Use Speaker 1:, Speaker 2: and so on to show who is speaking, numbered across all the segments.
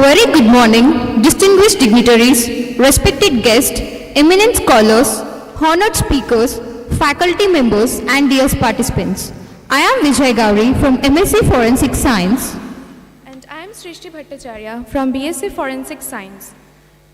Speaker 1: very good morning, distinguished dignitaries, respected guests, eminent scholars, honored speakers, faculty members, and dear participants. I am Vijay Gauri from MSc Forensic Science.
Speaker 2: And I am Srishti Bhattacharya from BSc Forensic Science.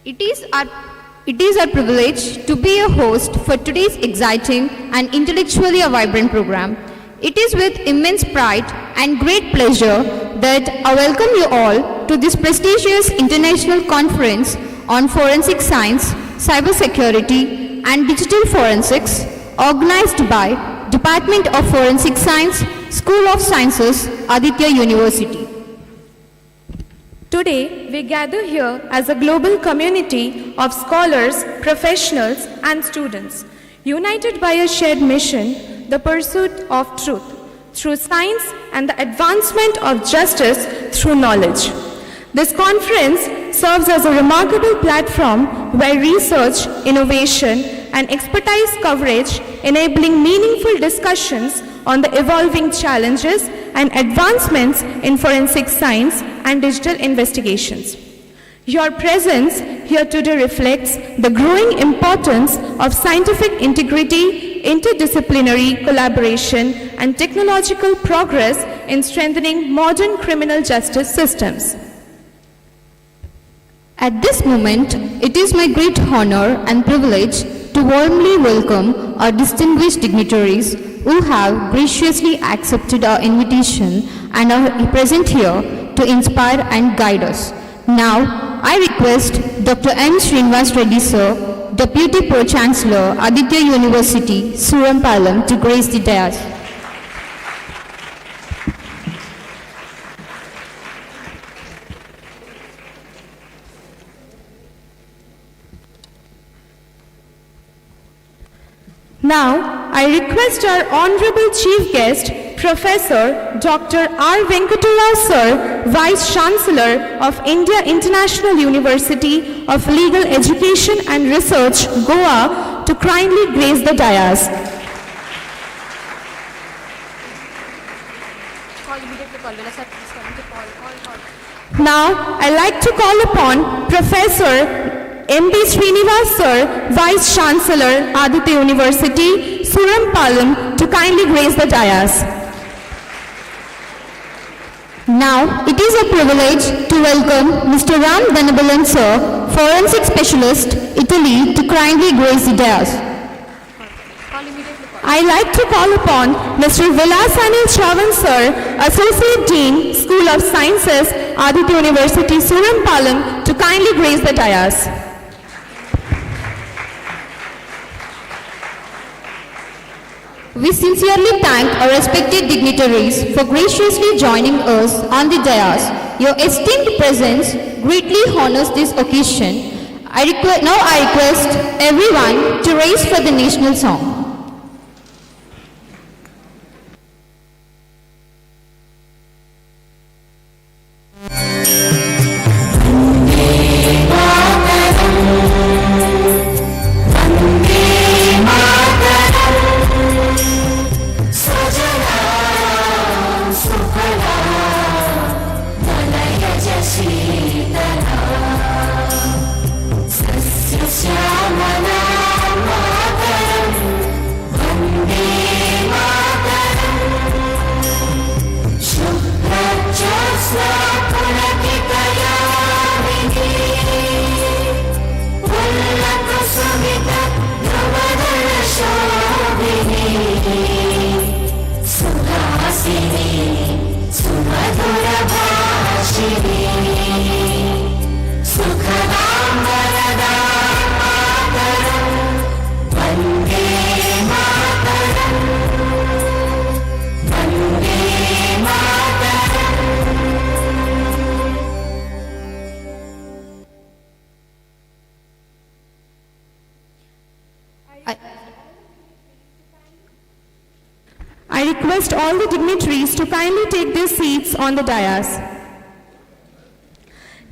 Speaker 1: It is our privilege to be a host for today's exciting and intellectually vibrant program. It is with immense pride and great pleasure that I welcome you all to this prestigious international conference on forensic science, cybersecurity, and digital forensics, organized by Department of Forensic Science, School of Sciences, Aditya University.
Speaker 2: Today, we gather here as a global community of scholars, professionals, and students, united by a shared mission, the pursuit of truth through science and the advancement of justice through knowledge. This conference serves as a remarkable platform where research, innovation, and expertise coverage enabling meaningful discussions on the evolving challenges and advancements in forensic science and digital investigations. Your presence here today reflects the growing importance of scientific integrity, interdisciplinary collaboration, and technological progress in strengthening modern criminal justice systems.
Speaker 1: At this moment, it is my great honor and privilege to warmly welcome our distinguished dignitaries who have graciously accepted our invitation and are present here to inspire and guide us. Now, I request Dr. N. Srinivas Reddy Sir, Deputy Pro-Chancellor, Aditya University, Surampalam, to grace the dais.
Speaker 2: Now, I request our Honorable Chief Guest, Professor Dr. R. Venkatula Sir, Vice Chancellor of India International University of Legal Education and Research, Goa, to kindly grace the dais. Now, I'd like to call upon Professor M.B. Srinivas Sir, Vice Chancellor, Aditya University, Surampalam, to kindly grace the dais.
Speaker 1: Now, it is a privilege to welcome Mr. Ram Dhanabalan Sir, Forensic Specialist, Italy, to kindly grace the dais.
Speaker 2: I'd like to call upon Mr. Vilasanil Chavan Sir, Associate Dean, School of Sciences, Aditya University, Surampalam, to kindly grace the dais.
Speaker 1: We sincerely thank our respected dignitaries for graciously joining us on the dais. Your esteemed presence greatly honors this occasion. Now I request everyone to raise for the national song.
Speaker 2: I request all the dignitaries to kindly take their seats on the dais.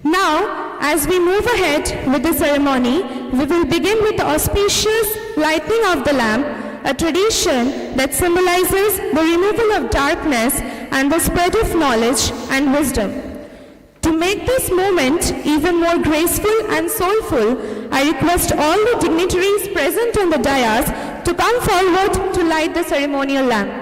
Speaker 2: Now, as we move ahead with the ceremony, we will begin with the auspicious lighting of the lamp, a tradition that symbolizes the removal of darkness and the spread of knowledge and wisdom. To make this moment even more graceful and soulful, I request all the dignitaries present on the dais to come forward to light the ceremonial lamp.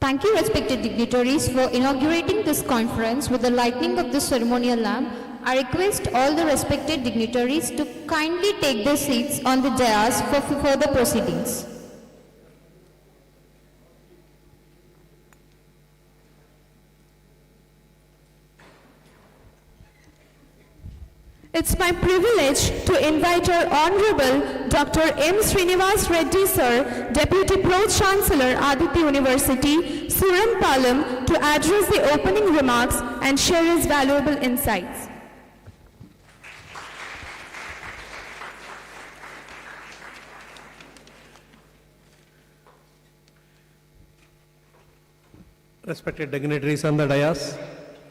Speaker 1: Thank you, respected dignitaries, for inaugurating this conference with the lighting of the ceremonial lamp. I request all the respected dignitaries to kindly take their seats on the dais for further proceedings.
Speaker 2: It's my privilege to invite our Honorable Dr. M. Srinivas Reddy Sir, Deputy Pro-Chancellor, Aditya University, Surampalam, to address the opening remarks and share his valuable insights.
Speaker 3: Respected dignitaries on the dais,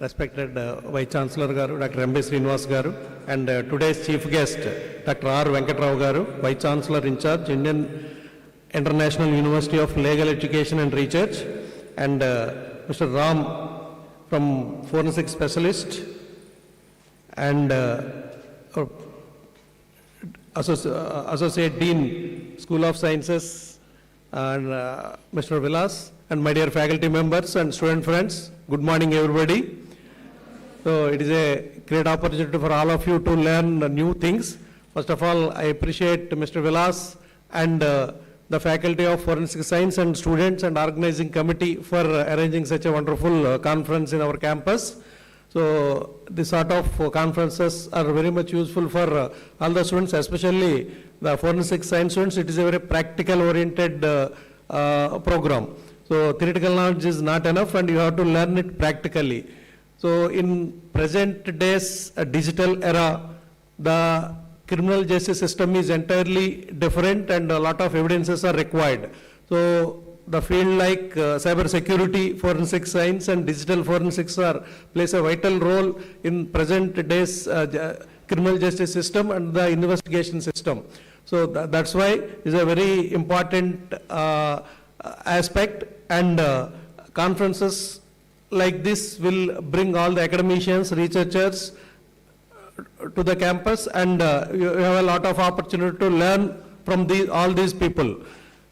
Speaker 3: respected Vice Chancellor Garu, Dr. M. Srinivas Garu, and today's chief guest, Dr. R. Venkatrao Garu, Vice Chancellor in charge, Indian International University of Legal Education and Research, and Mr. Ram from Forensic Specialist, and Associate Dean, School of Sciences, and Mr. Vilas, and my dear faculty members and student friends, good morning everybody. So it is a great opportunity for all of you to learn new things. First of all, I appreciate Mr. Vilas and the faculty of Forensic Science and students and organizing committee for arranging such a wonderful conference in our campus. So this sort of conferences are very much useful for all the students, especially the Forensic Science students. It is a very practical oriented program. So theoretical knowledge is not enough and you have to learn it practically. So in present days digital era, the criminal justice system is entirely different and a lot of evidences are required. So the field like cyber security, forensic science and digital forensics plays a vital role in present days criminal justice system and the investigation system. So that's why it's a very important aspect, and conferences like this will bring all the academicians, researchers to the campus, and you have a lot of opportunity to learn from all these people.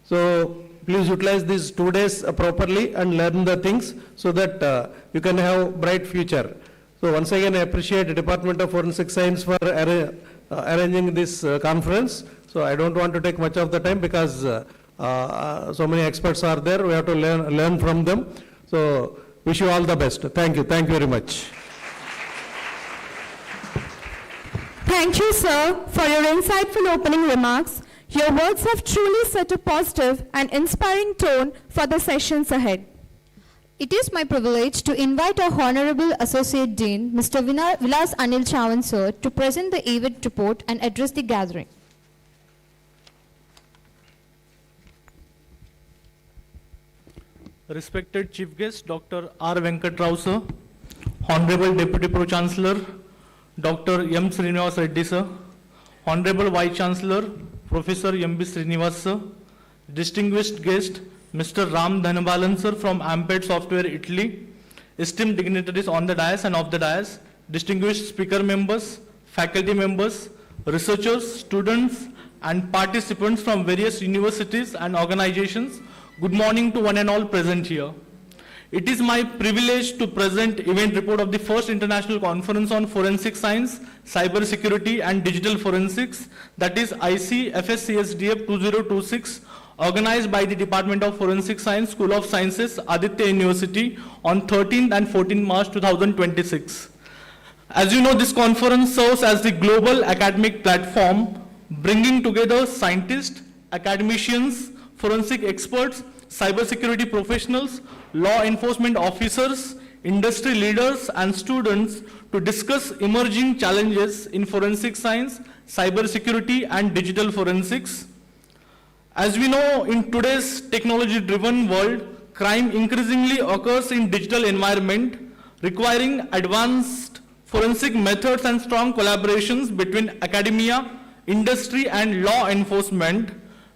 Speaker 3: So please utilize these 2 days properly and learn the things so that you can have a bright future. So once again, I appreciate the Department of Forensic Science for arranging this conference. So I don't want to take much of the time because so many experts are there. We have to learn from them. So wish you all the best. Thank you. Thank you very much.
Speaker 2: Thank you, sir, for your insightful opening remarks. Your words have truly set a positive and inspiring tone for the sessions ahead.
Speaker 1: It is my privilege to invite our Honorable Associate Dean, Mr. Vilas Anil Chavan, sir, to present the event report and address the gathering.
Speaker 4: Respected Chief Guest, Dr. R. Venkatrao, sir, Honorable Deputy Pro-Chancellor, Dr. M. Srinivas Reddy, sir, Honorable Vice Chancellor, Professor M. B. Srinivas, sir, distinguished guest, Mr. Ram Dhanabalan, sir, from Amped Software, Italy, esteemed dignitaries on the dais and off the dais, distinguished speaker members, faculty members, researchers, students, and participants from various universities and organizations, Good morning to one and all present here. It is my privilege to present event report of the first international conference on forensic science, cyber security and digital forensics, that is IC Fscsdf 2026, organized by the Department of Forensic Science, School of Sciences, Aditya University on 13th and 14th March 2026. As you know, this conference serves as the global academic platform bringing together scientists, academicians, forensic experts, cybersecurity professionals, law enforcement officers, industry leaders, and students to discuss emerging challenges in forensic science, cybersecurity, and digital forensics. As we know, in today's technology-driven world, crime increasingly occurs in digital environment, requiring advanced forensic methods and strong collaborations between academia, industry, and law enforcement,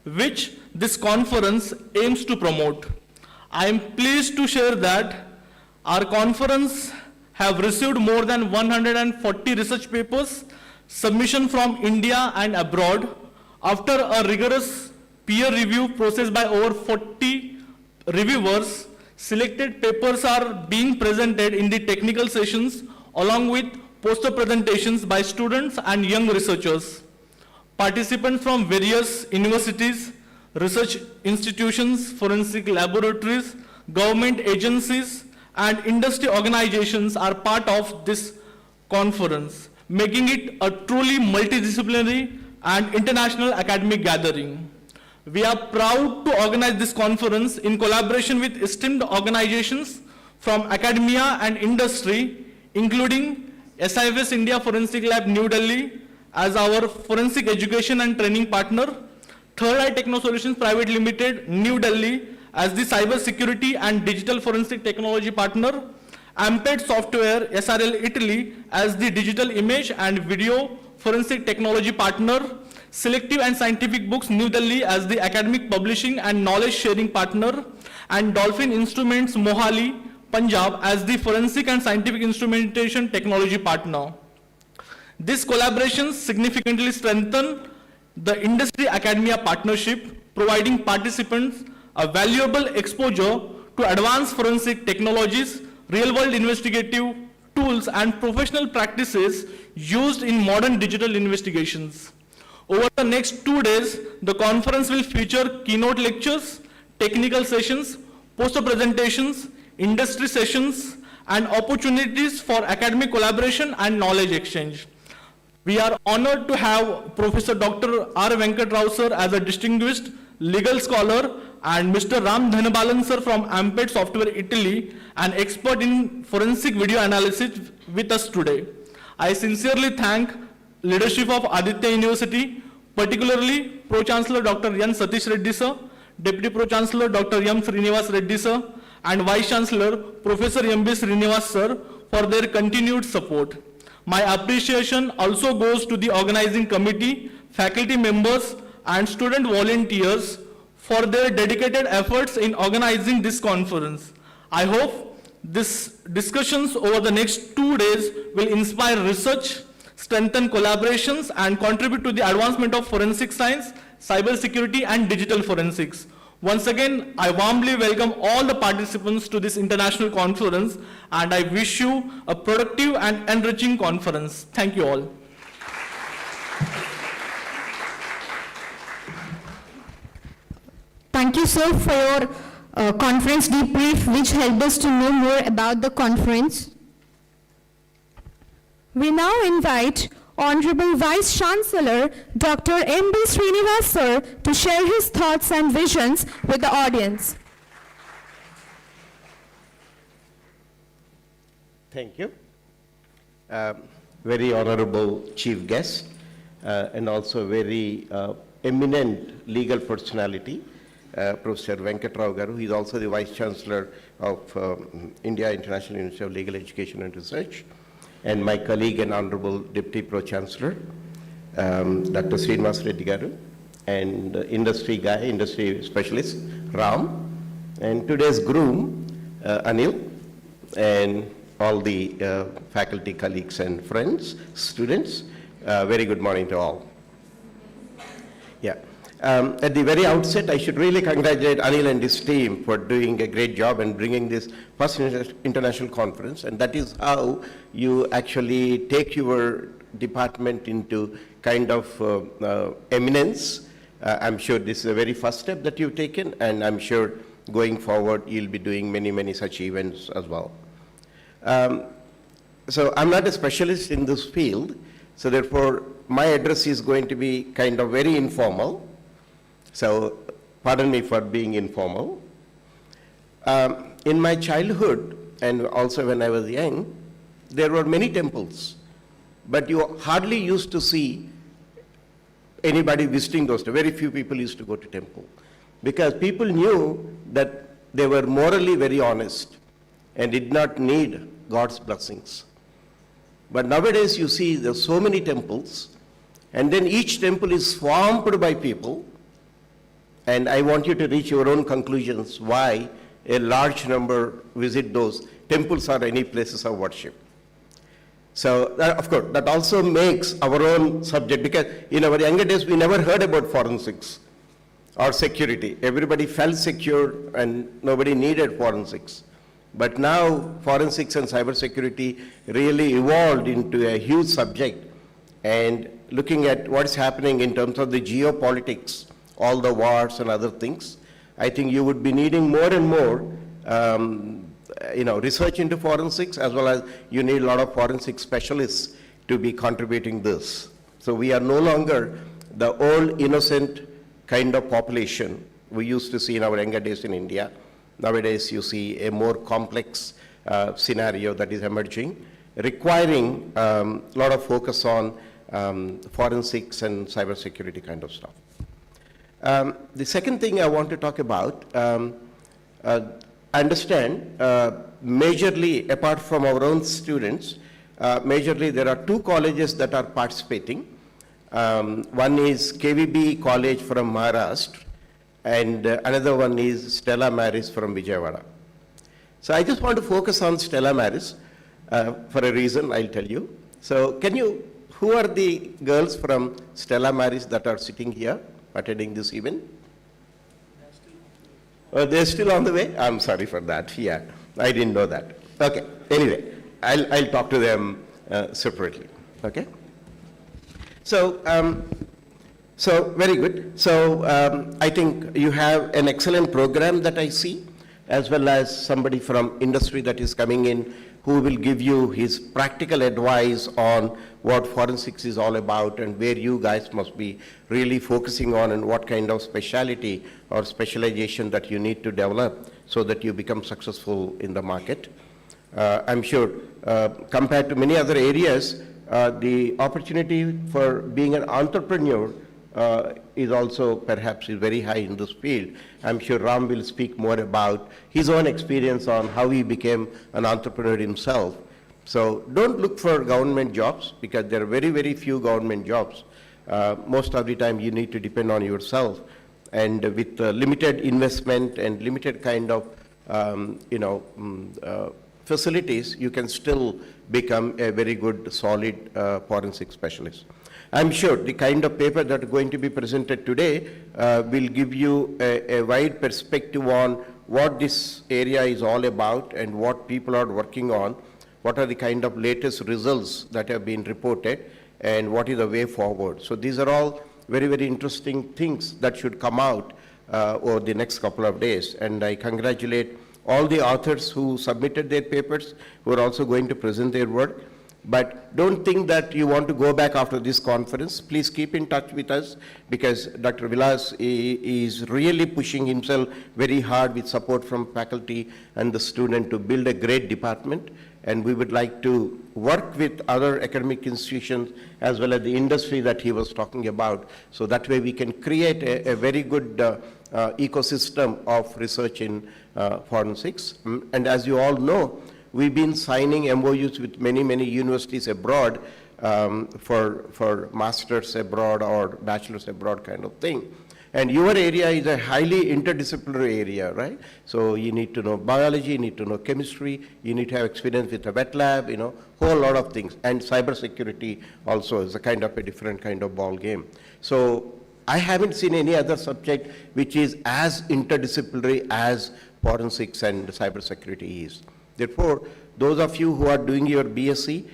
Speaker 4: which this conference aims to promote. I am pleased to share that our conference have received more than 140 research papers, submission from India and abroad. After a rigorous peer review process by over 40 reviewers, selected papers are being presented in the technical sessions along with poster presentations by students and young researchers. Participants from various universities, research institutions, forensic laboratories, government agencies, and industry organizations are part of this conference, making it a truly multidisciplinary and international academic gathering. We are proud to organize this conference in collaboration with esteemed organizations from academia and industry, including SIFS India Forensic Lab New Delhi as our forensic education and training partner, Third Eye Techno Solutions Private Limited, New Delhi as the cyber security and digital forensic technology partner, Amped Software SRL Italy as the digital image and video forensic technology partner, Selective and Scientific Books New Delhi as the academic publishing and knowledge sharing partner, and Dolphin Instruments Mohali, Punjab as the forensic and scientific instrumentation technology partner. These collaborations significantly strengthen the industry-academia partnership, providing participants a valuable exposure to advanced forensic technologies, real-world investigative tools, and professional practices used in modern digital investigations. Over the next 2 days, the conference will feature keynote lectures, technical sessions, poster presentations, industry sessions, and opportunities for academic collaboration and knowledge exchange. We are honored to have Professor Dr. R. Venkatrao sir as a distinguished legal scholar and Mr. Ram Dhanabalan sir from Amped Software Italy, an expert in forensic video analysis with us today. I sincerely thank leadership of Aditya University, particularly Pro-Chancellor Dr. N. Satish Reddy sir, Deputy Pro-Chancellor Dr. M. Srinivas Reddy sir, and Vice-Chancellor Professor M.B. Srinivas sir for their continued support. My appreciation also goes to the organizing committee, faculty members, and student volunteers for their dedicated efforts in organizing this conference. I hope these discussions over the next 2 days will inspire research, strengthen collaborations, and contribute to the advancement of forensic science, cybersecurity, and digital forensics. Once again, I warmly welcome all the participants to this international conference, and I wish you a productive and enriching conference. Thank you all.
Speaker 1: Thank you, sir, for your conference debrief, which helped us to know more about the conference.
Speaker 2: We now invite Honorable Vice Chancellor Dr. M.B. Srinivas sir to share his thoughts and visions with the audience.
Speaker 5: Thank you. Very honorable chief guest and also very eminent legal personality, Professor Venkatrao Garu. He is also the Vice Chancellor of India International University of Legal Education and Research, and my colleague and honorable Deputy Pro-Chancellor, Dr. Srinivas Reddy Garu, and industry guy, industry specialist, Ram, and today's groom, Anil, and all the faculty, colleagues, and friends, students. Very good morning to all. Yeah. At the very outset, I should really congratulate Anil and his team for doing a great job and bringing this first international conference. And that is how you actually take your department into kind of eminence. I'm sure this is the very first step that you've taken, and I'm sure going forward, you'll be doing many, many such events as well. So I'm not a specialist in this field, so therefore, my address is going to be kind of very informal. So pardon me for being informal. In my childhood, and also when I was young, there were many temples, but you hardly used to see anybody visiting those. Very few people used to go to temple, because people knew that they were morally very honest and did not need God's blessings. But nowadays you see there's so many temples, and then each temple is swamped by people, and I want you to reach your own conclusions why a large number visit those temples or any places of worship. So, of course, that also makes our own subject, because in our younger days, we never heard about forensics or security. Everybody felt secure and nobody needed forensics. But now, forensics and cybersecurity really evolved into a huge subject. And looking at what's happening in terms of the geopolitics, all the wars and other things, I think you would be needing more and more research into forensics, as well as you need a lot of forensic specialists to be contributing this. So we are no longer the old innocent kind of population we used to see in our younger days in India. Nowadays you see a more complex scenario that is emerging, requiring a lot of focus on forensics and cybersecurity kind of stuff. The second thing I want to talk about, understand, majorly, apart from our own students, majorly there are two colleges that are participating. One is KVB College from Maharashtra, and another one is Stella Maris from Vijayawada. So I just want to focus on Stella Maris for a reason, I'll tell you. So who are the girls from Stella Maris that are sitting here attending this event? They're still on the way? I'm sorry for that. Yeah, I didn't know that. Okay, anyway, I'll talk to them separately. Okay? So, very good. So, I think you have an excellent program that I see, as well as somebody from industry that is coming in who will give you his practical advice on what forensics is all about and where you guys must be really focusing on and what kind of specialty or specialization that you need to develop so that you become successful in the market. I'm sure compared to many other areas, the opportunity for being an entrepreneur is also perhaps very high in this field. I'm sure Ram will speak more about his own experience on how he became an entrepreneur himself. So don't look for government jobs, because there are very, very few government jobs. Most of the time you need to depend on yourself. And with limited investment and limited kind of facilities, you can still become a very good, solid forensic specialist. I'm sure the kind of paper that is going to be presented today will give you a wide perspective on what this area is all about and what people are working on, what are the kind of latest results that have been reported, and what is the way forward. So these are all very, very interesting things that should come out over the next couple of days. And I congratulate all the authors who submitted their papers, who are also going to present their work. But don't think that you want to go back after this conference. Please keep in touch with us, because Dr. Vilas is really pushing himself very hard with support from faculty and the student to build a great department. And we would like to work with other academic institutions as well as the industry that he was talking about. So that way we can create a very good ecosystem of research in forensics. And as you all know, we've been signing MOUs with many, many universities abroad for masters abroad or bachelors abroad kind of thing. And your area is a highly interdisciplinary area, right? So you need to know biology, you need to know chemistry, you need to have experience with a wet lab, whole lot of things. And cybersecurity also is a kind of a different kind of ball game. So I haven't seen any other subject which is as interdisciplinary as forensics and cybersecurity is. Therefore, those of you who are doing your BSc,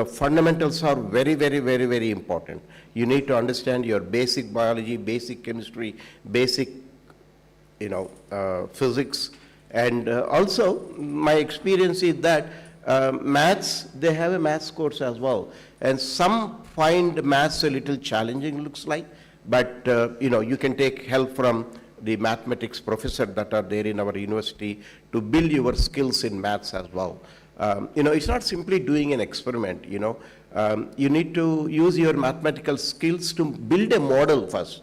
Speaker 5: fundamentals are very, very, very, very important. You need to understand your basic biology, basic chemistry, basic, physics. And also, my experience is that maths, they have a maths course as well. And some find maths a little challenging, looks like, but you can take help from the mathematics professor that are there in our university to build your skills in maths as well. It's not simply doing an experiment, you need to use your mathematical skills to build a model first,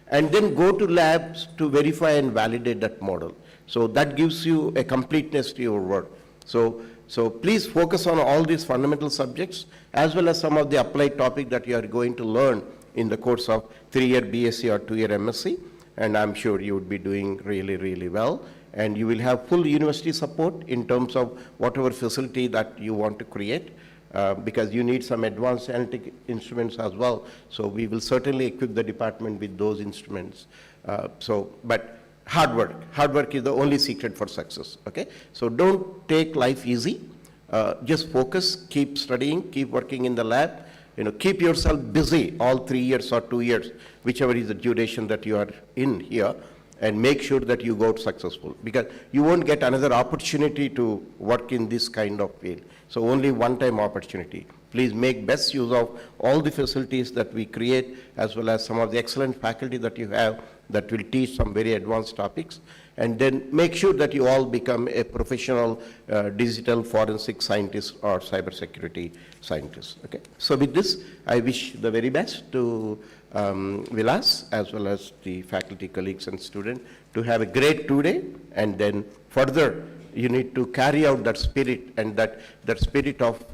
Speaker 5: and then go to labs to verify and validate that model. So that gives you a completeness to your work. So please focus on all these fundamental subjects, as well as some of the applied topic that you are going to learn in the course of 3-year BSc or 2-year MSc, and I'm sure you would be doing really, really well. And you will have full university support in terms of whatever facility that you want to create, because you need some advanced analytic instruments as well. So we will certainly equip the department with those instruments. But hard work is the only secret for success, okay? So don't take life easy. Just focus, keep studying, keep working in the lab, keep yourself busy all 3 years or 2 years, whichever is the duration that you are in here, and make sure that you go successful, because you won't get another opportunity to work in this kind of field. So only one-time opportunity. Please make best use of all the facilities that we create, as well as some of the excellent faculty that you have that will teach some very advanced topics, and then make sure that you all become a professional digital forensic scientist or cybersecurity scientist. Okay. So with this, I wish the very best to Vilas, as well as the faculty, colleagues, and students, to have a great 2-day, and then further you need to carry out that spirit, and that spirit of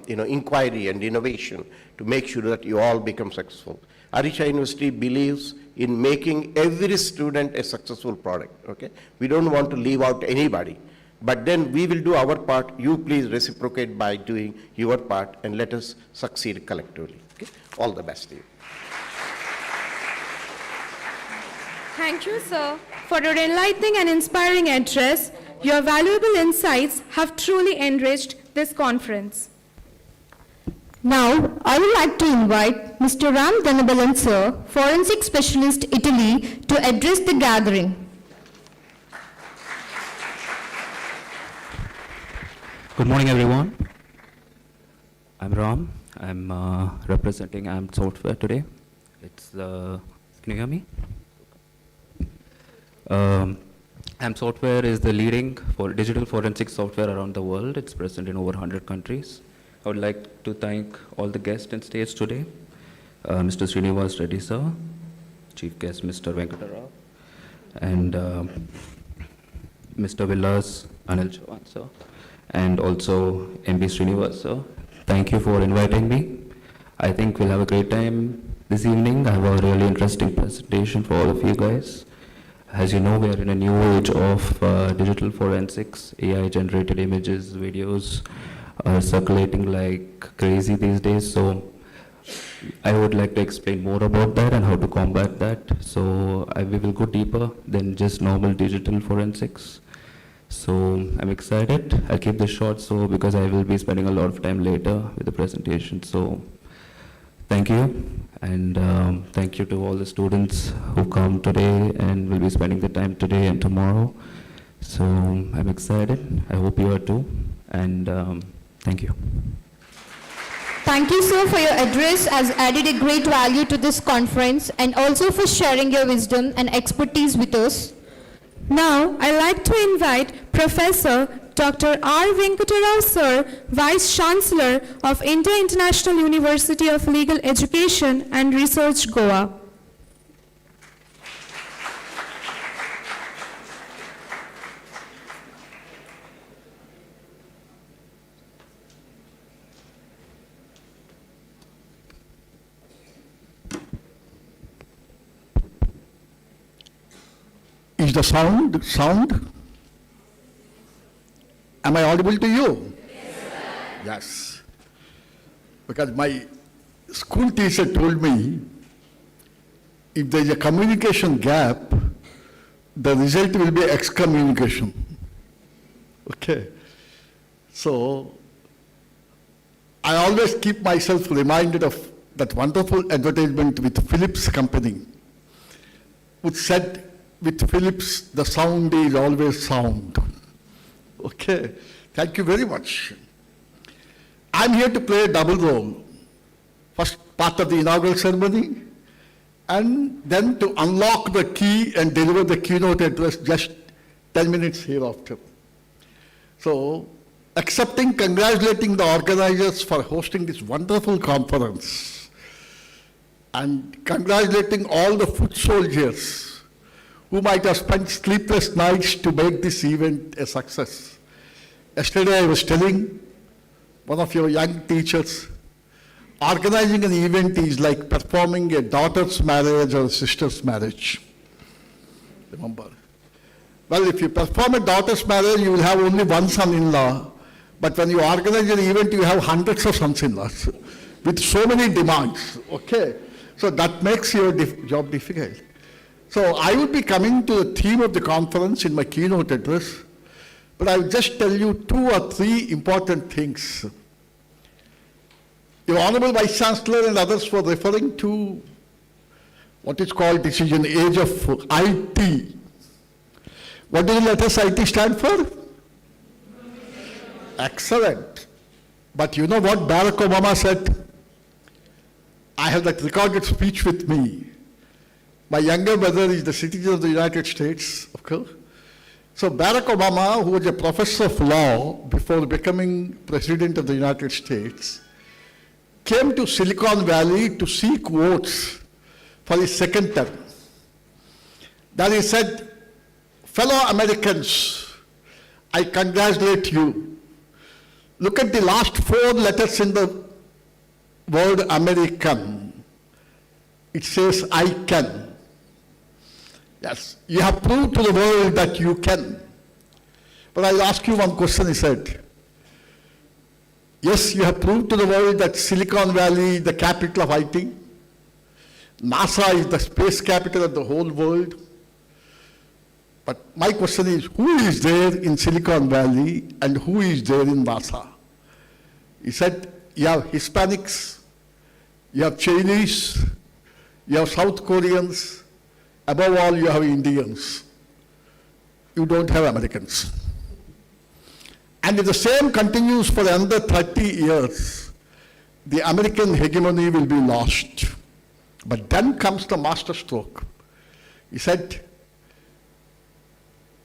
Speaker 5: inquiry and innovation, to make sure that you all become successful. Aditya University believes in making every student a successful product. Okay, we don't want to leave out anybody, but then we will do our part. You please reciprocate by doing your part, and let us succeed collectively. Okay, all the best to you.
Speaker 2: Thank you, sir, for your enlightening and inspiring address. Your valuable insights have truly enriched this conference.
Speaker 1: Now, I would like to invite Mr. Ram Dhanabalan sir, Forensic Specialist, Italy, to address the gathering.
Speaker 6: Good morning, everyone. I'm Ram. I'm representing AMP Software today. Can you hear me? AMP Software is the leading for digital forensic software around the world. It's present in over 100 countries. I would like to thank all the guests on stage today. Mr. Srinivas Reddy sir, Chief Guest Mr. Venkata Rao, and Mr. Vilas Anil Chavan sir, and also MB Srinivas sir. Thank you for inviting me. I think we'll have a great time this evening. I have a really interesting presentation for all of you guys. As you know, we are in a new age of digital forensics. AI-generated images, videos are circulating like crazy these days. So I would like to explain more about that and how to combat that. So we will go deeper than just normal digital forensics. So I'm excited. I'll keep this short because I will be spending a lot of time later with the presentation. So thank you. And thank you to all the students who come today and will be spending the time today and tomorrow. So I'm excited. I hope you are too. And thank you.
Speaker 1: Thank you, sir, for your address, has added a great value to this conference, and also for sharing your wisdom and expertise with us.
Speaker 2: Now, I'd like to invite Professor Dr. R. Venkata Rao sir, Vice Chancellor of India International University of Legal Education and Research, Goa.
Speaker 7: Is the sound? Am I audible to you? Yes, sir. Yes. Because my school teacher told me, if there is a communication gap, the result will be excommunication. Okay. So, I always keep myself reminded of that wonderful advertisement with Philips company, which said, with Philips, the sound is always sound. Okay. Thank you very much. I'm here to play a double role. First part of the inaugural ceremony, and then to unlock the key and deliver the keynote address just 10 minutes hereafter. So, congratulating the organizers for hosting this wonderful conference, and congratulating all the foot soldiers who might have spent sleepless nights to make this event a success. Yesterday I was telling one of your young teachers, organizing an event is like performing a daughter's marriage or a sister's marriage. Remember? Well, if you perform a daughter's marriage, you will have only one son-in-law. But when you organize an event, you have hundreds of sons-in-laws with so many demands. Okay? So that makes your job difficult. So I will be coming to the theme of the conference in my keynote address, but I will just tell you 2 or 3 important things. Your Honorable Vice Chancellor and others were referring to what is called decision age of IT. What does the letters IT stand for? Excellent. But you know what Barack Obama said? I have that recorded speech with me. My younger brother is the citizen of the United States, of course. So Barack Obama, who was a professor of law before becoming president of the United States, came to Silicon Valley to seek votes for his second term. Then he said, fellow Americans, I congratulate you. Look at the last 4 letters in the word American. It says, I can. Yes, you have proved to the world that you can. But I'll ask you one question, he said. Yes, you have proved to the world that Silicon Valley is the capital of IT. NASA is the space capital of the whole world. But my question is, who is there in Silicon Valley and who is there in NASA? He said, you have Hispanics, you have Chinese, you have South Koreans, above all you have Indians. You don't have Americans. And if the same continues for another 30 years, the American hegemony will be lost. But then comes the masterstroke. He said,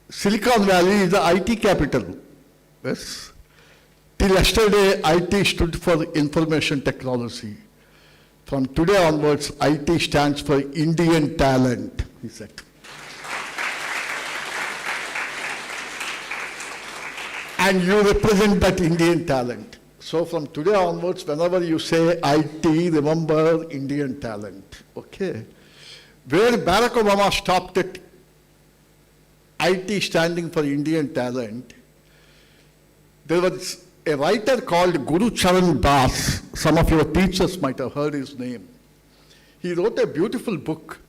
Speaker 7: Silicon Valley is the IT capital. Yes. Till yesterday, IT stood for information technology. From today onwards, IT stands for Indian talent, he said. And you represent that Indian talent. So from today onwards, whenever you say IT, remember Indian talent. Okay. Where Barack Obama stopped at IT standing for Indian talent, there was a writer called Guru Charan Das. Some of your teachers might have heard his name. He wrote a beautiful book,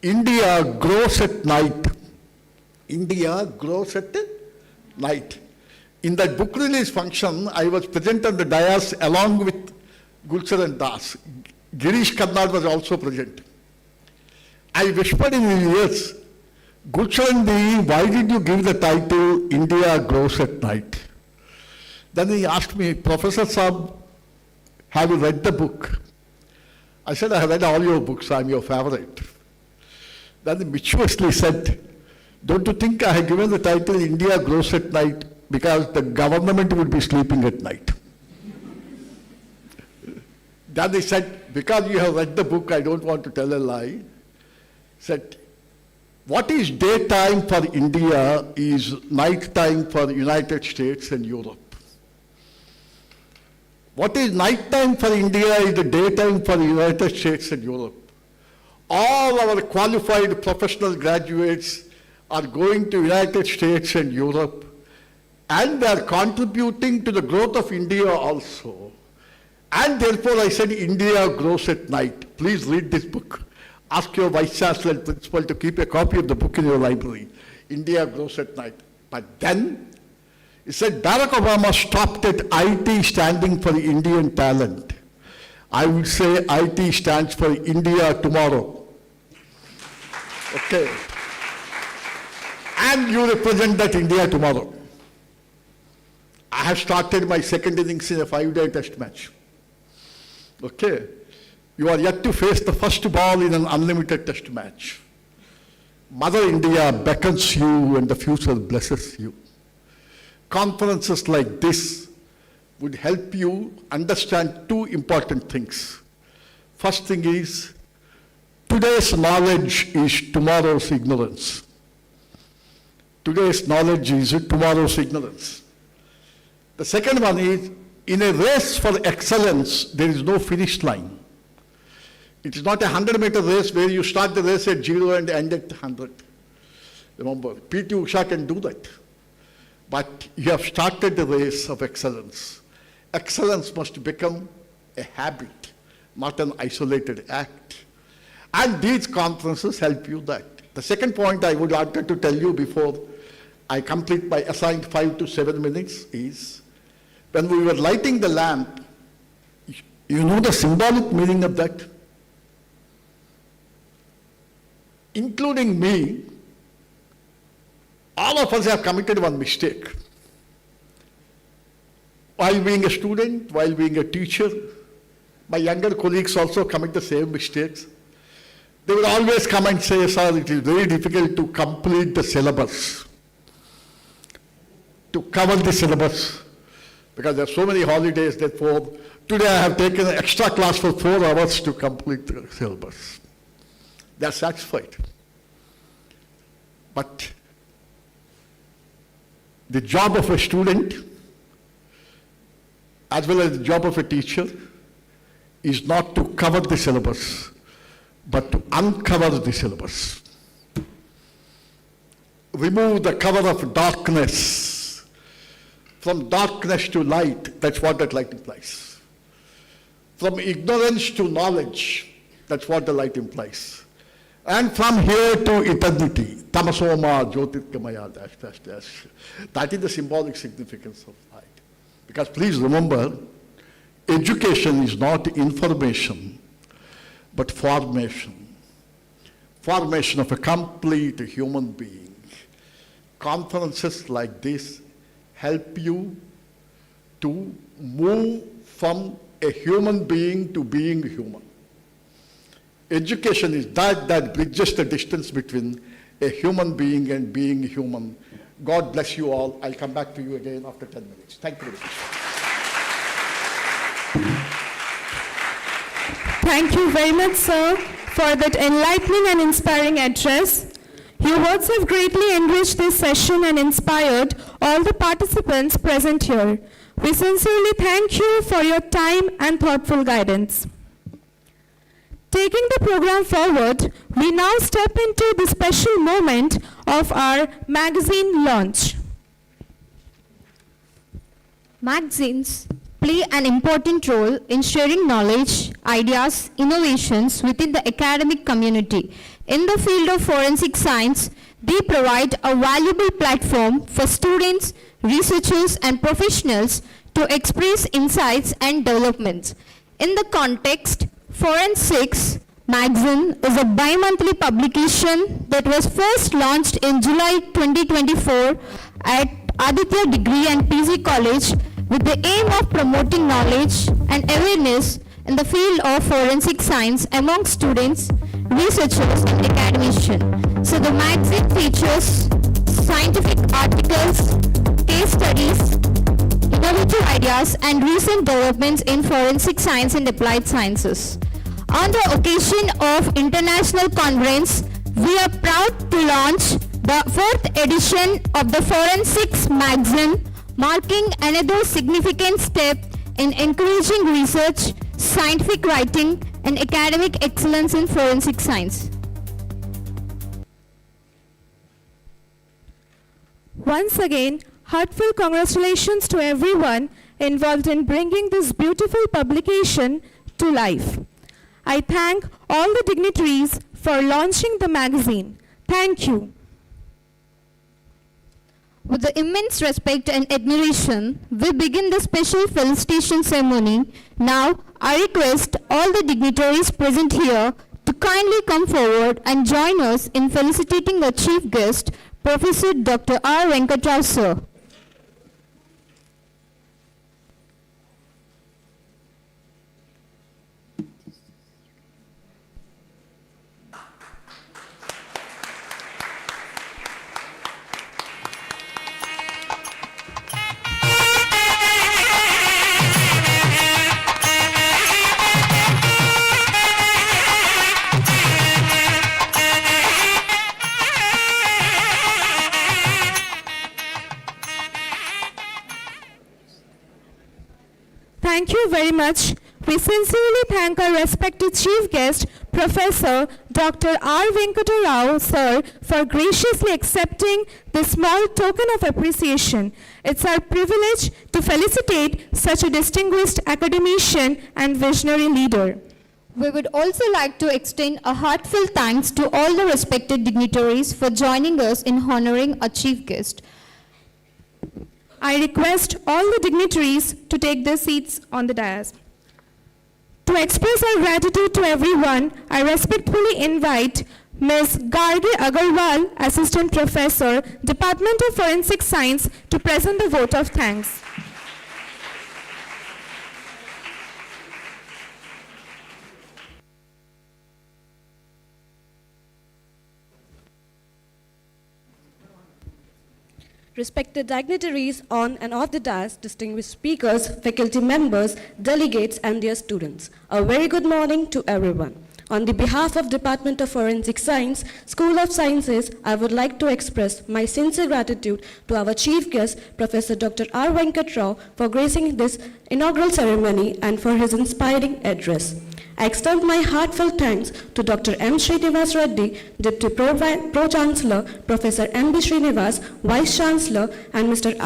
Speaker 7: India Grows at Night. India Grows at Night. In that book release function, I was present on the dais along with Guru Charan Das. Girish Karnad was also present. I whispered in his ears, Guru Charan Ji, why did you give the title India Grows at Night? Then he asked me, Professor Saab, have you read the book? I said, I have read all your books, I'm your favorite. Then he mischievously said, don't you think I have given the title India Grows at Night because the government would be sleeping at night? Then he said, because you have read the book, I don't want to tell a lie. He said, what is daytime for India is nighttime for the United States and Europe. What is nighttime for India is the daytime for the United States and Europe. All our qualified professional graduates are going to United States and Europe, and they are contributing to the growth of India also. And therefore I said India grows at night. Please read this book. ask your vice chancellor and principal to keep a copy of the book in your library. India Grows at Night. But then, he said Barack Obama stopped at IT standing for Indian talent. I would say IT stands for India tomorrow. Okay. And you represent that India tomorrow. I have started my second innings in a 5-day test match. Okay. You are yet to face the first ball in an unlimited test match. Mother India beckons you and the future blesses you. Conferences like this would help you understand two important things. First thing is, today's knowledge is tomorrow's ignorance. Today's knowledge is tomorrow's ignorance. The second one is, in a race for excellence, there is no finish line. It is not a 100-meter race where you start the race at 0 and end at 100. Remember, P.T. Usha can do that. But you have started the race of excellence. Excellence must become a habit, not an isolated act. And these conferences help you that. The second point I would like to tell you before I complete my assigned 5 to 7 minutes is, when we were lighting the lamp, you know the symbolic meaning of that? Including me, all of us have committed one mistake. While being a student, while being a teacher, my younger colleagues also commit the same mistakes. They will always come and say, sir, it is very difficult to complete the syllabus, to cover the syllabus, because there are so many holidays, therefore, today I have taken an extra class for 4 hours to complete the syllabus. They are satisfied. But the job of a student, as well as the job of a teacher, is not to cover the syllabus, but to uncover the syllabus. Remove the cover of darkness. From darkness to light, that's what that light implies. From ignorance to knowledge, that's what the light implies. And from here to eternity, tamasoma jyotirgamaya dash dash dash. That is the symbolic significance of light. Because please remember, education is not information, but formation. Formation of a complete human being. Conferences like this help you to move from a human being to being human. Education is that bridges the distance between a human being and being human. God bless you all. I'll come back to you again after 10 minutes. Thank you very much.
Speaker 2: Thank you very much, sir, for that enlightening and inspiring address. Your words have greatly enriched this session and inspired all the participants present here. We sincerely thank you for your time and thoughtful guidance. Taking the program forward, we now step into the special moment of our magazine launch.
Speaker 1: Magazines play an important role in sharing knowledge, ideas, innovations within the academic community. In the field of forensic science, they provide a valuable platform for students, researchers, and professionals to express insights and developments. In the context, Forensics magazine is a bi-monthly publication that was first launched in July 2024 at Aditya Degree and PG College with the aim of promoting knowledge and awareness in the field of forensic science among students, researchers, and academicians. So the magazine features scientific articles, case studies, innovative ideas, and recent developments in forensic science and applied sciences. On the occasion of International Conference, we are proud to launch the 4th edition of the Forensics magazine, marking another significant step in encouraging research, scientific writing, and academic excellence in forensic science.
Speaker 2: Once again, heartfelt congratulations to everyone involved in bringing this beautiful publication to life. I thank all the dignitaries for launching the magazine. Thank you.
Speaker 1: With the immense respect and admiration, we begin the special felicitation ceremony. Now, I request all the dignitaries present here to kindly come forward and join us in felicitating our chief guest, Professor Dr. R. Venkatrao, sir.
Speaker 2: Thank you very much. We sincerely thank our respected chief guest, Professor Dr. R. Venkatrao, sir, for graciously accepting this small token of appreciation. It's our privilege to felicitate such a distinguished academician and visionary leader.
Speaker 1: We would also like to extend a heartfelt thanks to all the respected dignitaries for joining us in honoring our chief guest.
Speaker 2: I request all the dignitaries to take their seats on the dais. To express our gratitude to everyone, I respectfully invite Ms. Gargi Agarwal, Assistant Professor, Department of Forensic Science, to present the vote of thanks.
Speaker 8: Respected dignitaries on and off the dais, distinguished speakers, faculty members, delegates, and their students, a very good morning to everyone. On the behalf of Department of Forensic Science, School of Sciences, I would like to express my sincere gratitude to our chief guest, Professor Dr. R. Venkatrao, for gracing this inaugural ceremony and for his inspiring address. I extend my heartfelt thanks to Dr. M. Srinivas Reddy, Deputy Pro-Chancellor, Professor M. B. Srinivas, Vice Chancellor, and Mr.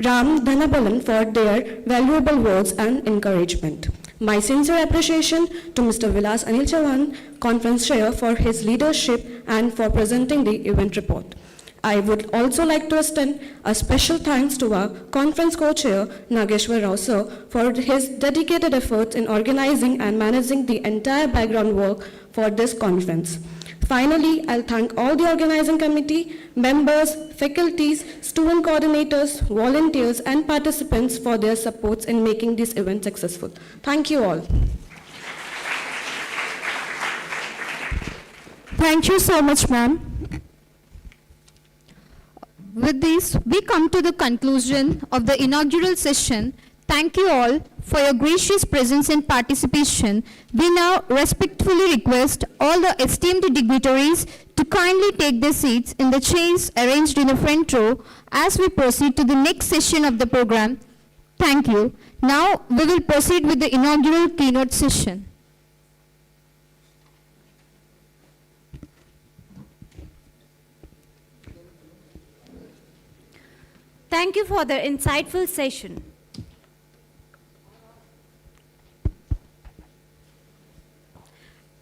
Speaker 8: Ram Dhanabalan for their valuable words and encouragement. My sincere appreciation to Mr. Vilas Anil Chavan, Conference Chair, for his leadership and for presenting the event report. I would also like to extend a special thanks to our conference co-chair, Nageshwar Rao sir, for his dedicated efforts in organizing and managing the entire background work for this conference. Finally, I'll thank all the organizing committee, members, faculties, student coordinators, volunteers, and participants for their supports in making this event successful. Thank you all.
Speaker 2: Thank you so much, ma'am.
Speaker 1: With this, we come to the conclusion of the inaugural session. Thank you all for your gracious presence and participation. We now respectfully request all the esteemed dignitaries to kindly take their seats in the chairs arranged in the front row as we proceed to the next session of the program. Thank you. Now we will proceed with the inaugural keynote session.
Speaker 9: Thank you for the insightful session.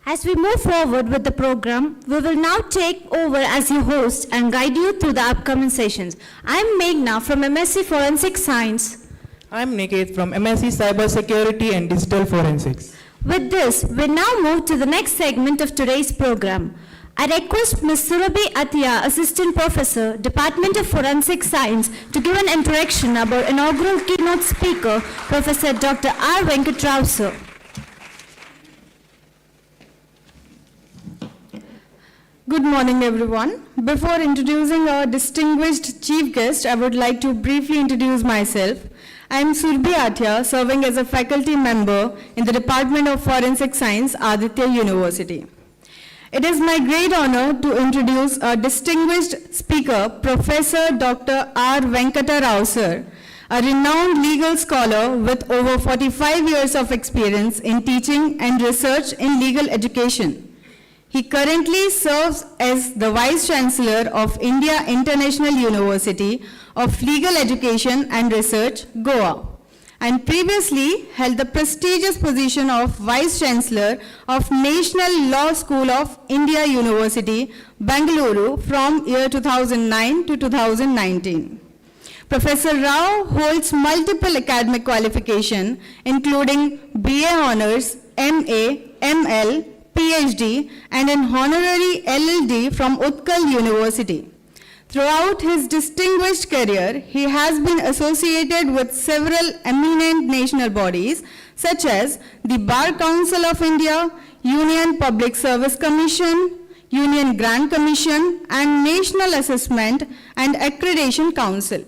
Speaker 9: As we move forward with the program, we will now take over as your host and guide you through the upcoming sessions. I am Meghna from MSc Forensic Science.
Speaker 10: I am Niket from MSc Cybersecurity and Digital Forensics.
Speaker 9: With this, we now move to the next segment of today's program. I request Ms. Surabhi Aditya, Assistant Professor, Department of Forensic Science, to give an introduction about inaugural keynote speaker, Professor Dr. R. Venkatrao, sir.
Speaker 11: Good morning, everyone. Before introducing our distinguished chief guest, I would like to briefly introduce myself. I am Surabhi Aditya, serving as a faculty member in the Department of Forensic Science, Aditya University. It is my great honor to introduce our distinguished speaker, Professor Dr. R. Venkatrao, sir, a renowned legal scholar with over 45 years of experience in teaching and research in legal education. He currently serves as the Vice Chancellor of India International University of Legal Education and Research, Goa. and previously held the prestigious position of Vice Chancellor of National Law School of India University, Bangalore from year 2009 to 2019. Professor Rao holds multiple academic qualifications, including BA Honours, MA, ML, PhD, and an honorary LLD from Utkal University. Throughout his distinguished career, he has been associated with several eminent national bodies, such as the Bar Council of India, Union Public Service Commission, Union Grant Commission, and National Assessment and Accreditation Council.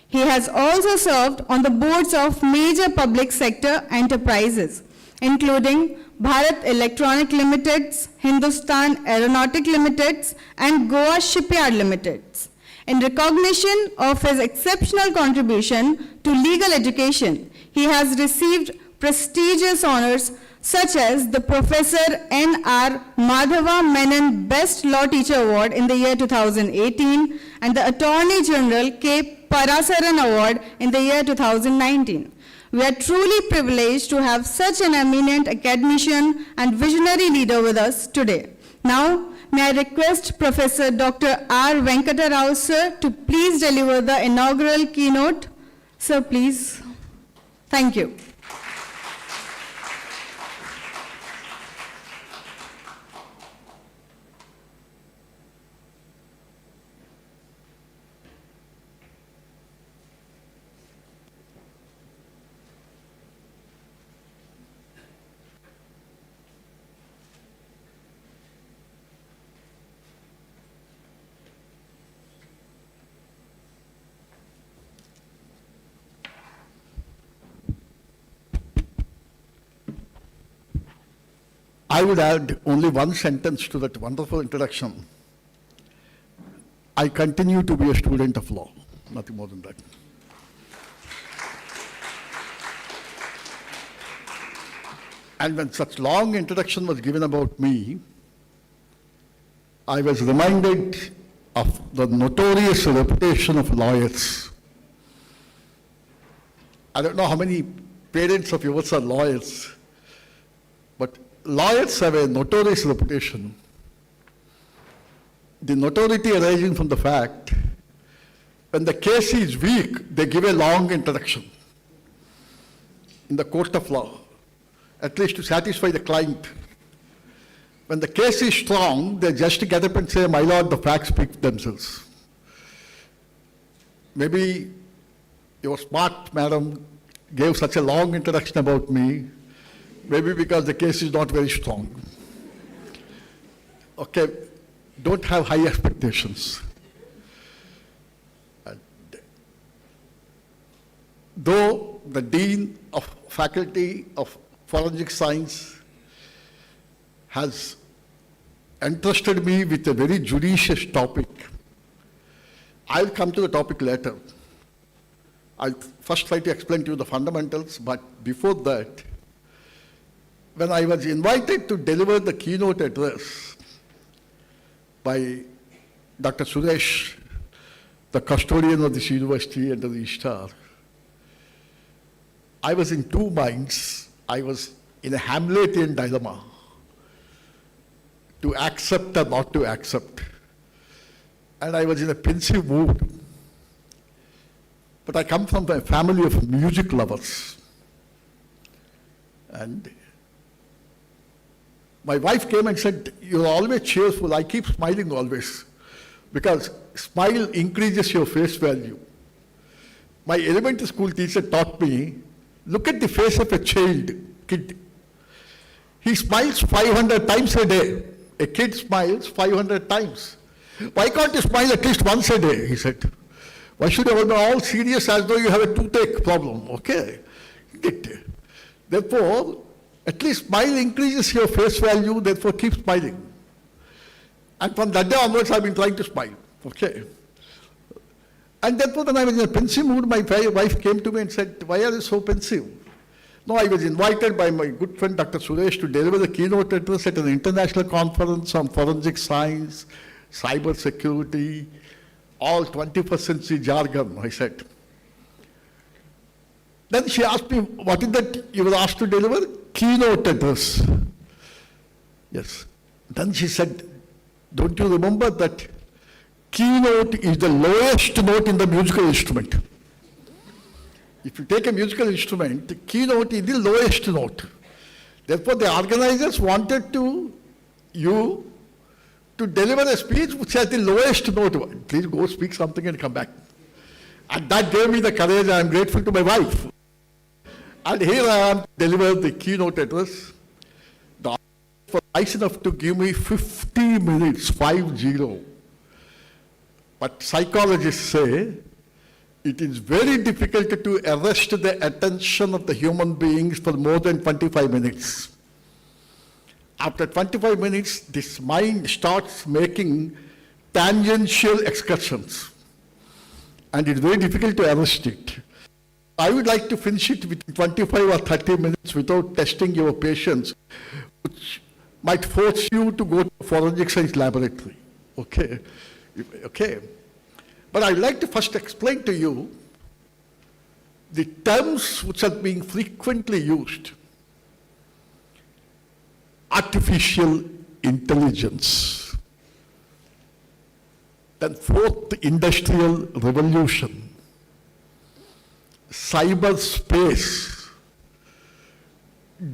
Speaker 11: He has also served on the boards of major public sector enterprises, including Bharat Electronic Limiteds, Hindustan Aeronautic Limiteds, and Goa Shipyard Limiteds. In recognition of his exceptional contribution to legal education, he has received prestigious honors such as the Professor N.R. Madhava Menon Best Law Teacher Award in the year 2018 and the Attorney General K. Parasaran Award in the year 2019. We are truly privileged to have such an eminent academician and visionary leader with us today. Now, may I request Professor Dr. R. Venkata Rao, sir, to please deliver the inaugural keynote. Sir, please. Thank you.
Speaker 7: I would add only one sentence to that wonderful introduction. I continue to be a student of law, nothing more than that. And when such long introduction was given about me, I was reminded of the notorious reputation of lawyers. I don't know how many parents of yours are lawyers, but lawyers have a notorious reputation. The notoriety arising from the fact when the case is weak, they give a long introduction in the court of law, at least to satisfy the client. When the case is strong, they just get up and say, "My lord, the facts speak themselves." Maybe your smart madam gave such a long introduction about me, maybe because the case is not very strong. Okay, don't have high expectations. And though the Dean of Faculty of Forensic Science has entrusted me with a very judicious topic, I'll come to the topic later. I'll first try to explain to you the fundamentals, but before that, when I was invited to deliver the keynote address by Dr. Suresh, the custodian of this university and the registrar, I was in two minds. I was in a Hamletian dilemma, to accept or not to accept. And I was in a pensive mood. But I come from a family of music lovers. And my wife came and said, "You're always cheerful." I keep smiling always, because smile increases your face value. My elementary school teacher taught me, look at the face of a kid. He smiles 500 times a day. A kid smiles 500 times. Why can't you smile at least once a day, he said. Why should you be all serious as though you have a toothache problem? Okay. Therefore, at least smile increases your face value, therefore keep smiling. And from that day onwards, I've been trying to smile. Okay. And therefore, when I was in a pensive mood, my wife came to me and said, "Why are you so pensive?" No, I was invited by my good friend Dr. Suresh to deliver the keynote address at an international conference on forensic science, cyber security, all 21st century jargon, I said. Then she asked me, what is that you were asked to deliver? Keynote address. Yes. Then she said, don't you remember that keynote is the lowest note in the musical instrument? If you take a musical instrument, the keynote is the lowest note. Therefore, the organizers wanted you to deliver a speech which has the lowest note. Please go speak something and come back. And that gave me the courage. I am grateful to my wife. And here I am to deliver the keynote address. The audience was nice enough to give me 50 minutes, 50. But psychologists say it is very difficult to arrest the attention of the human beings for more than 25 minutes. After 25 minutes, this mind starts making tangential excursions. And it's very difficult to arrest it. I would like to finish it within 25 or 30 minutes without testing your patience, which might force you to go to a forensic science laboratory. Okay? Okay. But I'd like to first explain to you the terms which are being frequently used. Artificial intelligence. Then fourth industrial revolution. Cyberspace.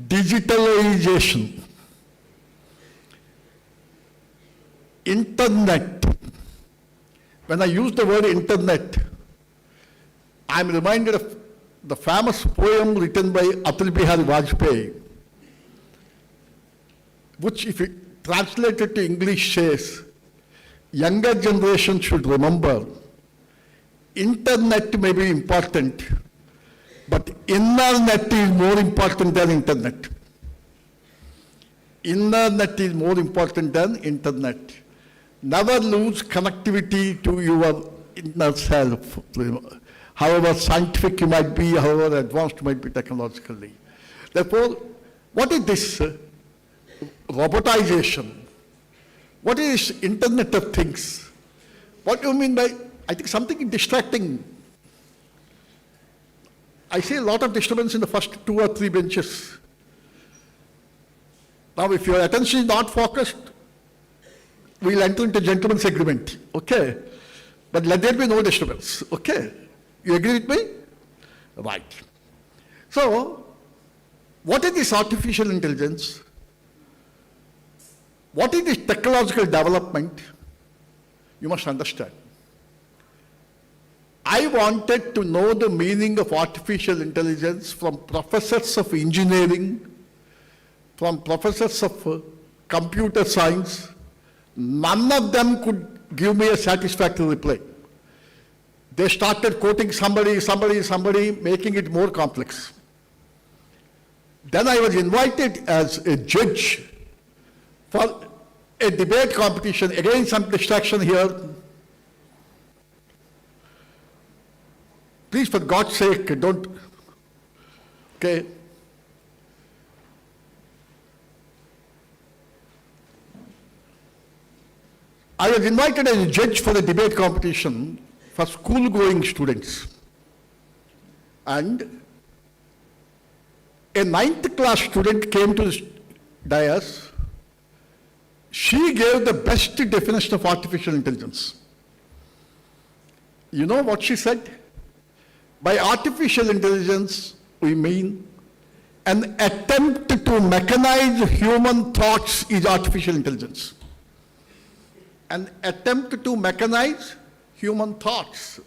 Speaker 7: Digitalization. Internet. When I use the word internet, I'm reminded of the famous poem written by Atal Bihari Vajpayee, which if it translated to English says, younger generation should remember, internet may be important, but internet is more important than internet. Internet is more important than internet. Never lose connectivity to your inner self, however scientific you might be, however advanced you might be technologically. Therefore, what is this robotization? What is Internet of Things? What do you mean by, I think something distracting. I see a lot of disturbance in the first 2 or 3 benches. Now, if your attention is not focused, we'll enter into gentleman's agreement, okay? But let there be no disturbance, okay? You agree with me? Right. So, what is this artificial intelligence? What is this technological development? You must understand. I wanted to know the meaning of artificial intelligence from professors of engineering, from professors of computer science. None of them could give me a satisfactory reply. They started quoting somebody, making it more complex. Then I was invited as a judge for a debate competition. Again, some distraction here. Please, for God's sake, don't, okay. I was invited as a judge for a debate competition for school-going students. And a 9th class student came to the dais. She gave the best definition of artificial intelligence. You know what she said? By artificial intelligence, we mean an attempt to mechanize human thoughts is artificial intelligence. An attempt to mechanize human thoughts.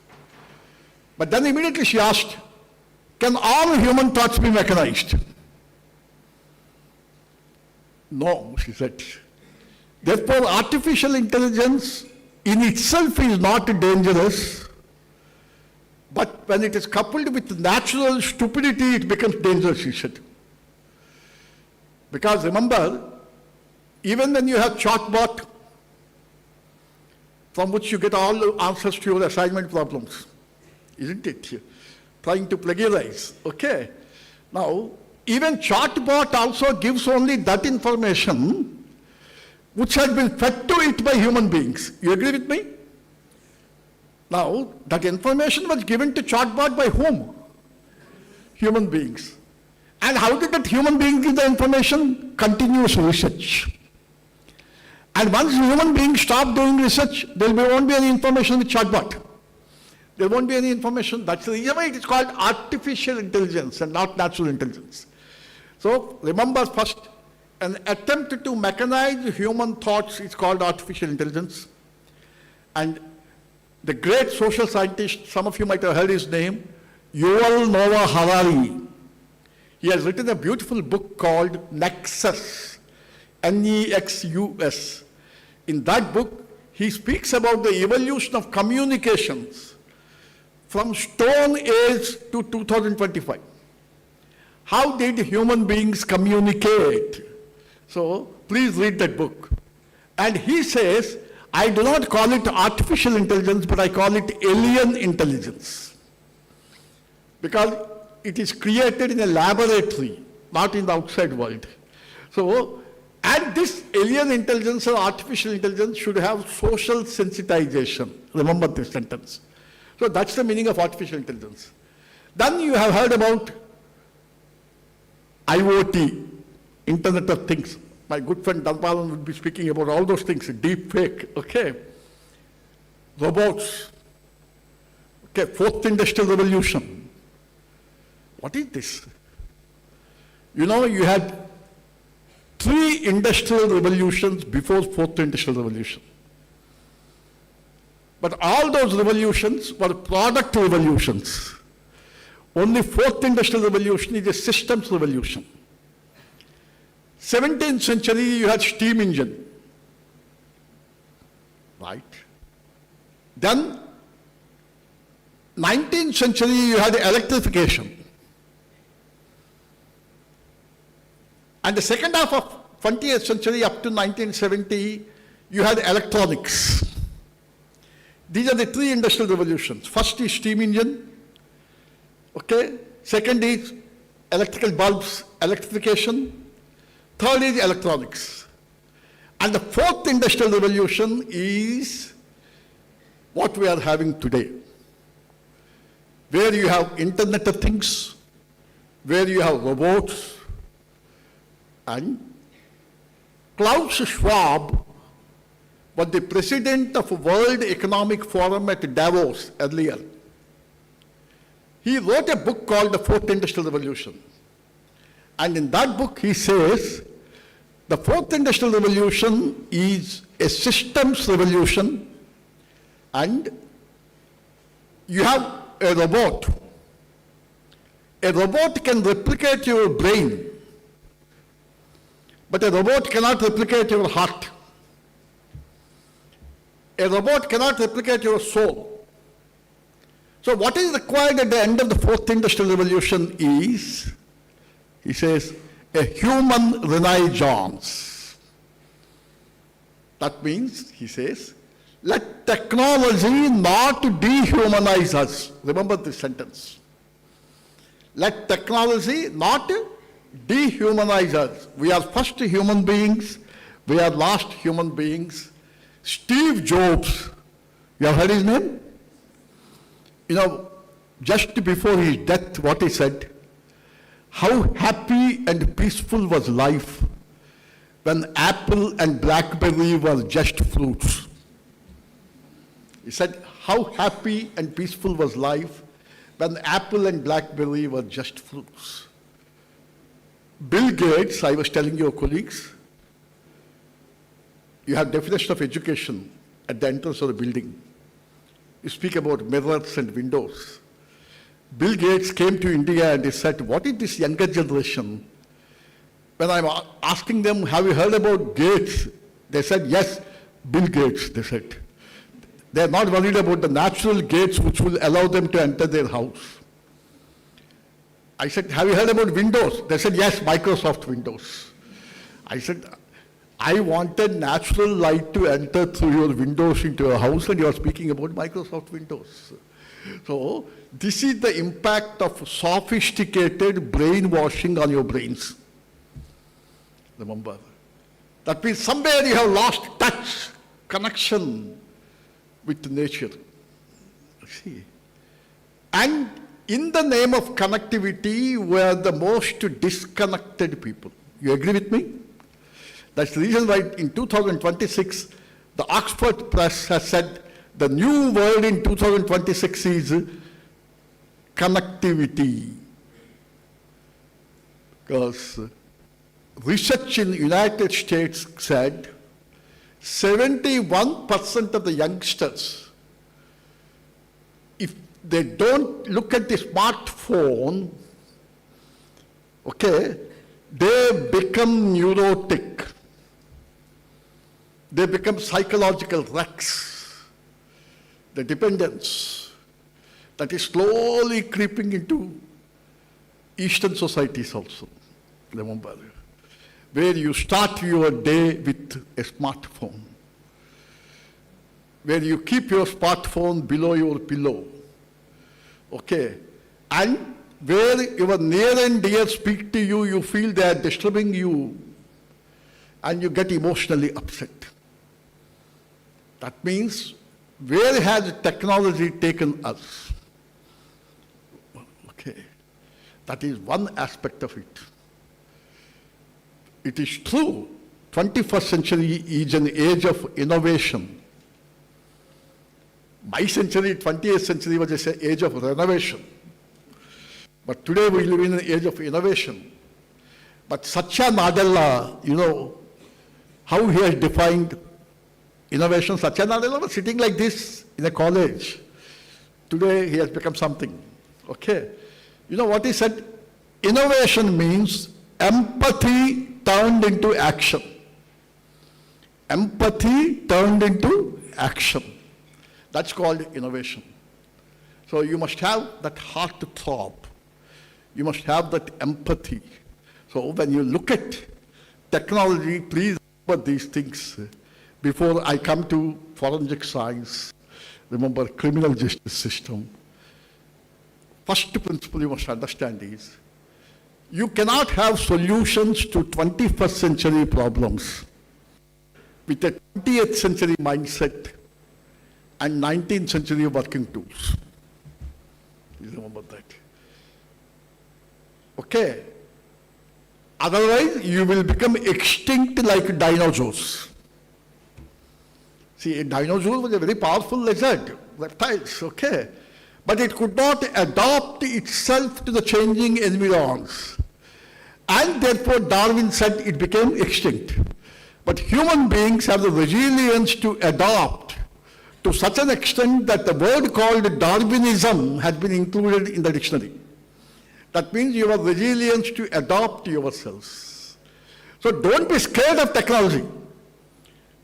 Speaker 7: But then immediately she asked, can all human thoughts be mechanized? No, she said. Therefore, artificial intelligence in itself is not dangerous, but when it is coupled with natural stupidity, it becomes dangerous, she said. Because remember, even when you have chatbot, from which you get all the answers to your assignment problems, isn't it? Trying to plagiarize, okay. Now, even chatbot also gives only that information which has been fed to it by human beings. You agree with me? Now, that information was given to chatbot by whom? human beings. And how did that human being give the information? Continuous research. And once human beings stop doing research, there won't be any information with chatbot. There won't be any information. That's the reason why it is called artificial intelligence and not natural intelligence. So remember first, an attempt to mechanize human thoughts is called artificial intelligence. And the great social scientist, some of you might have heard his name, Yuval Noah Harari. He has written a beautiful book called Nexus, Nexus. In that book, he speaks about the evolution of communications from Stone Age to 2025. How did human beings communicate? So please read that book. And he says, I do not call it artificial intelligence, but I call it alien intelligence. Because it is created in a laboratory, not in the outside world. So, and this alien intelligence or artificial intelligence should have social sensitization. Remember this sentence. So that's the meaning of artificial intelligence. Then you have heard about IoT, Internet of Things. My good friend Dhanpalan would be speaking about all those things, deep fake, okay? Robots, okay, fourth industrial revolution. What is this? You know, you had 3 industrial revolutions before fourth industrial revolution. But all those revolutions were product revolutions. Only fourth industrial revolution is a systems revolution. 17th century, you had steam engine, right? Then, 19th century, you had electrification. And the second half of 20th century up to 1970, you had electronics. These are the 3 industrial revolutions. First is steam engine, okay? Second is electrical bulbs, electrification. Third is electronics. And the fourth industrial revolution is what we are having today, where you have Internet of Things, where you have robots, and Klaus Schwab was the president of World Economic Forum at Davos earlier. He wrote a book called The Fourth Industrial Revolution. And in that book he says, the fourth industrial revolution is a systems revolution, and you have a robot. A robot can replicate your brain, but a robot cannot replicate your heart. A robot cannot replicate your soul. So what is required at the end of the fourth industrial revolution is, he says, a human renaissance. That means, he says, let technology not dehumanize us. Remember this sentence. Let technology not dehumanize us. We are first human beings, we are last human beings. Steve Jobs, you have heard his name? You know, just before his death, what he said, how happy and peaceful was life when apple and blackberry were just fruits. He said, how happy and peaceful was life when apple and blackberry were just fruits. Bill Gates, I was telling your colleagues, you have definition of education at the entrance of the building. You speak about mirrors and windows. Bill Gates came to India and he said, what is this younger generation? When I'm asking them, have you heard about Gates? They said, yes, Bill Gates, they said. They're not worried about the natural gates which will allow them to enter their house. I said, have you heard about Windows? They said, yes, Microsoft Windows. I said, I wanted natural light to enter through your windows into your house, and you are speaking about Microsoft Windows. So, this is the impact of sophisticated brainwashing on your brains. Remember. That means somewhere you have lost touch, connection with nature. See. And in the name of connectivity, we are the most disconnected people. You agree with me? That's the reason why in 2026, the Oxford Press has said the new word in 2026 is connectivity. Because research in the United States said 71% of the youngsters, if they don't look at the smartphone, okay, they become neurotic. They become psychological wrecks. The dependence that is slowly creeping into Eastern societies also, remember, where you start your day with a smartphone, where you keep your smartphone below your pillow, okay, and where your near and dear speak to you, you feel they are disturbing you, and you get emotionally upset. That means, where has technology taken us? Okay, that is one aspect of it. It is true, 21st century is an age of innovation. My century, 20th century, was an age of renovation. But today we live in an age of innovation. But Satya Nadella, you know, how he has defined innovation. Satya Nadella was sitting like this in a college. Today he has become something. Okay. You know what he said? Innovation means empathy turned into action. Empathy turned into action. That's called innovation. So you must have that heart throb. You must have that empathy. So when you look at technology, please remember these things. Before I come to forensic science, remember criminal justice system. First principle you must understand is, you cannot have solutions to 21st century problems with a 20th century mindset and 19th century working tools. You remember that. Okay. Otherwise, you will become extinct like dinosaurs. See, a dinosaur was a very powerful lizard, reptiles, okay. But it could not adapt itself to the changing environs. And therefore, Darwin said it became extinct. But human beings have the resilience to adapt to such an extent that the word called Darwinism has been included in the dictionary. That means you have resilience to adapt yourselves. So don't be scared of technology.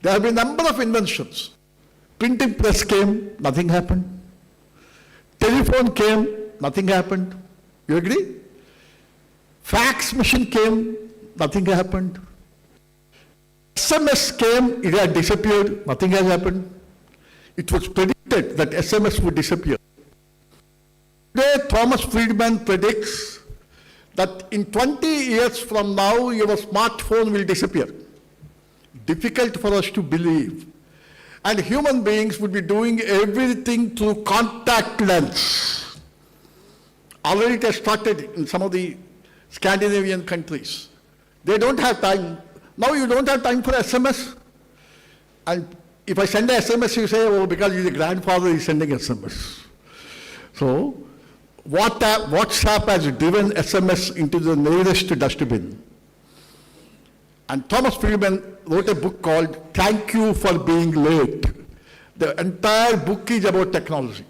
Speaker 7: There have been a number of inventions. Printing press came, nothing happened. Telephone came, nothing happened. You agree? Fax machine came, nothing happened. SMS came, it had disappeared, nothing has happened. It was predicted that SMS would disappear. Today, Thomas Friedman predicts that in 20 years from now, your smartphone will disappear. Difficult for us to believe. And human beings would be doing everything through contact lens. Already it has started in some of the Scandinavian countries. They don't have time. Now you don't have time for SMS. And if I send an SMS, you say, oh, because your grandfather is sending SMS. So, WhatsApp has driven SMS into the nearest dustbin. And Thomas Friedman wrote a book called Thank You for Being Late. The entire book is about technology.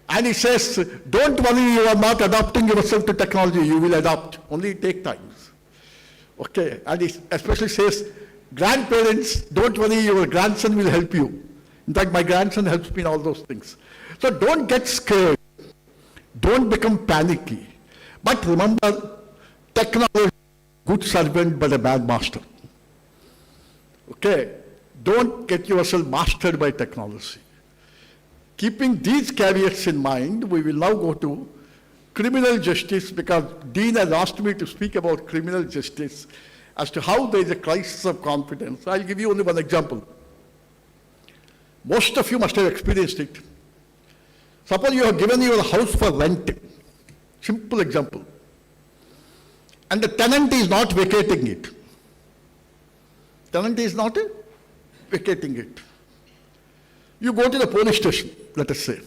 Speaker 7: And he says, don't worry, you are not adapting yourself to technology, you will adapt, only take time. Okay, and he especially says, grandparents, don't worry, your grandson will help you. In fact, my grandson helps me in all those things. So don't get scared. Don't become panicky. But remember, technology, good servant but a bad master. Okay, don't get yourself mastered by technology. Keeping these caveats in mind, we will now go to criminal justice, because Dean has asked me to speak about criminal justice as to how there is a crisis of confidence. I'll give you only one example. Most of you must have experienced it. Suppose you have given your house for rent. Simple example. And the tenant is not vacating it. Tenant is not vacating it. You go to the police station, let us say.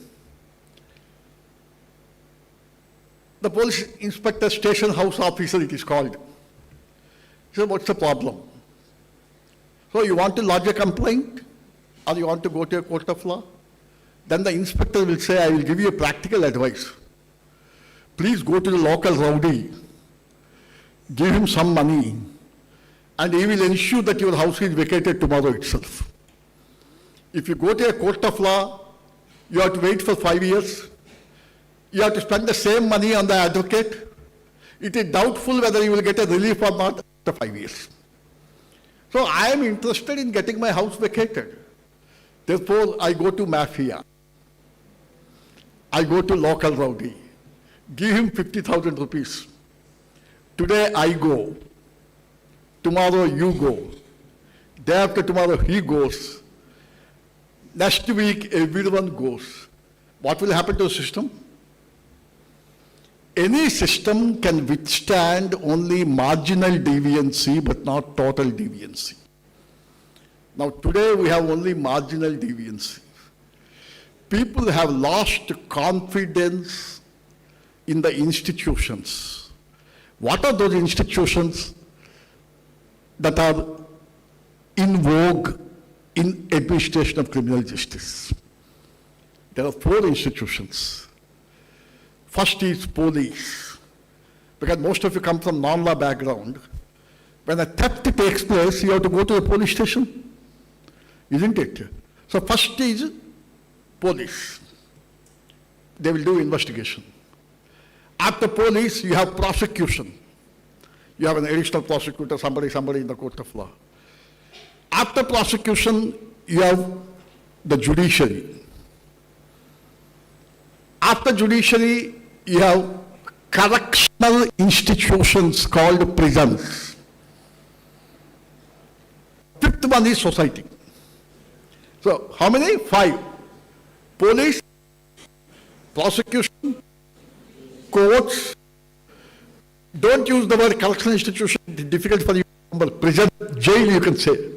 Speaker 7: The police inspector, station house officer, it is called. He said, what's the problem? So you want to lodge a complaint or you want to go to a court of law? Then the inspector will say, I will give you a practical advice. Please go to the local rowdy, give him some money, and he will ensure that your house is vacated tomorrow itself. If you go to a court of law, you have to wait for 5 years. You have to spend the same money on the advocate. It is doubtful whether you will get a relief or not after 5 years. So I am interested in getting my house vacated. Therefore, I go to mafia. I go to local rowdy. Give him 50,000 rupees. Today I go. Tomorrow you go. Day after tomorrow he goes. Next week everyone goes. What will happen to the system? Any system can withstand only marginal deviancy but not total deviancy. Now today we have only marginal deviancy. People have lost confidence in the institutions. What are those institutions that are in vogue in administration of criminal justice? There are 4 institutions. First is police, because most of you come from non-law background. When a theft takes place, you have to go to the police station, isn't it? So first is police. They will do investigation. After police, you have prosecution. You have an additional prosecutor, somebody in the court of law. After prosecution, you have the judiciary. After judiciary, you have correctional institutions called prisons. Fifth one is society. So how many? 5. Police, prosecution, courts. Don't use the word correctional institution, it's difficult for you to remember. Prison, jail you can say.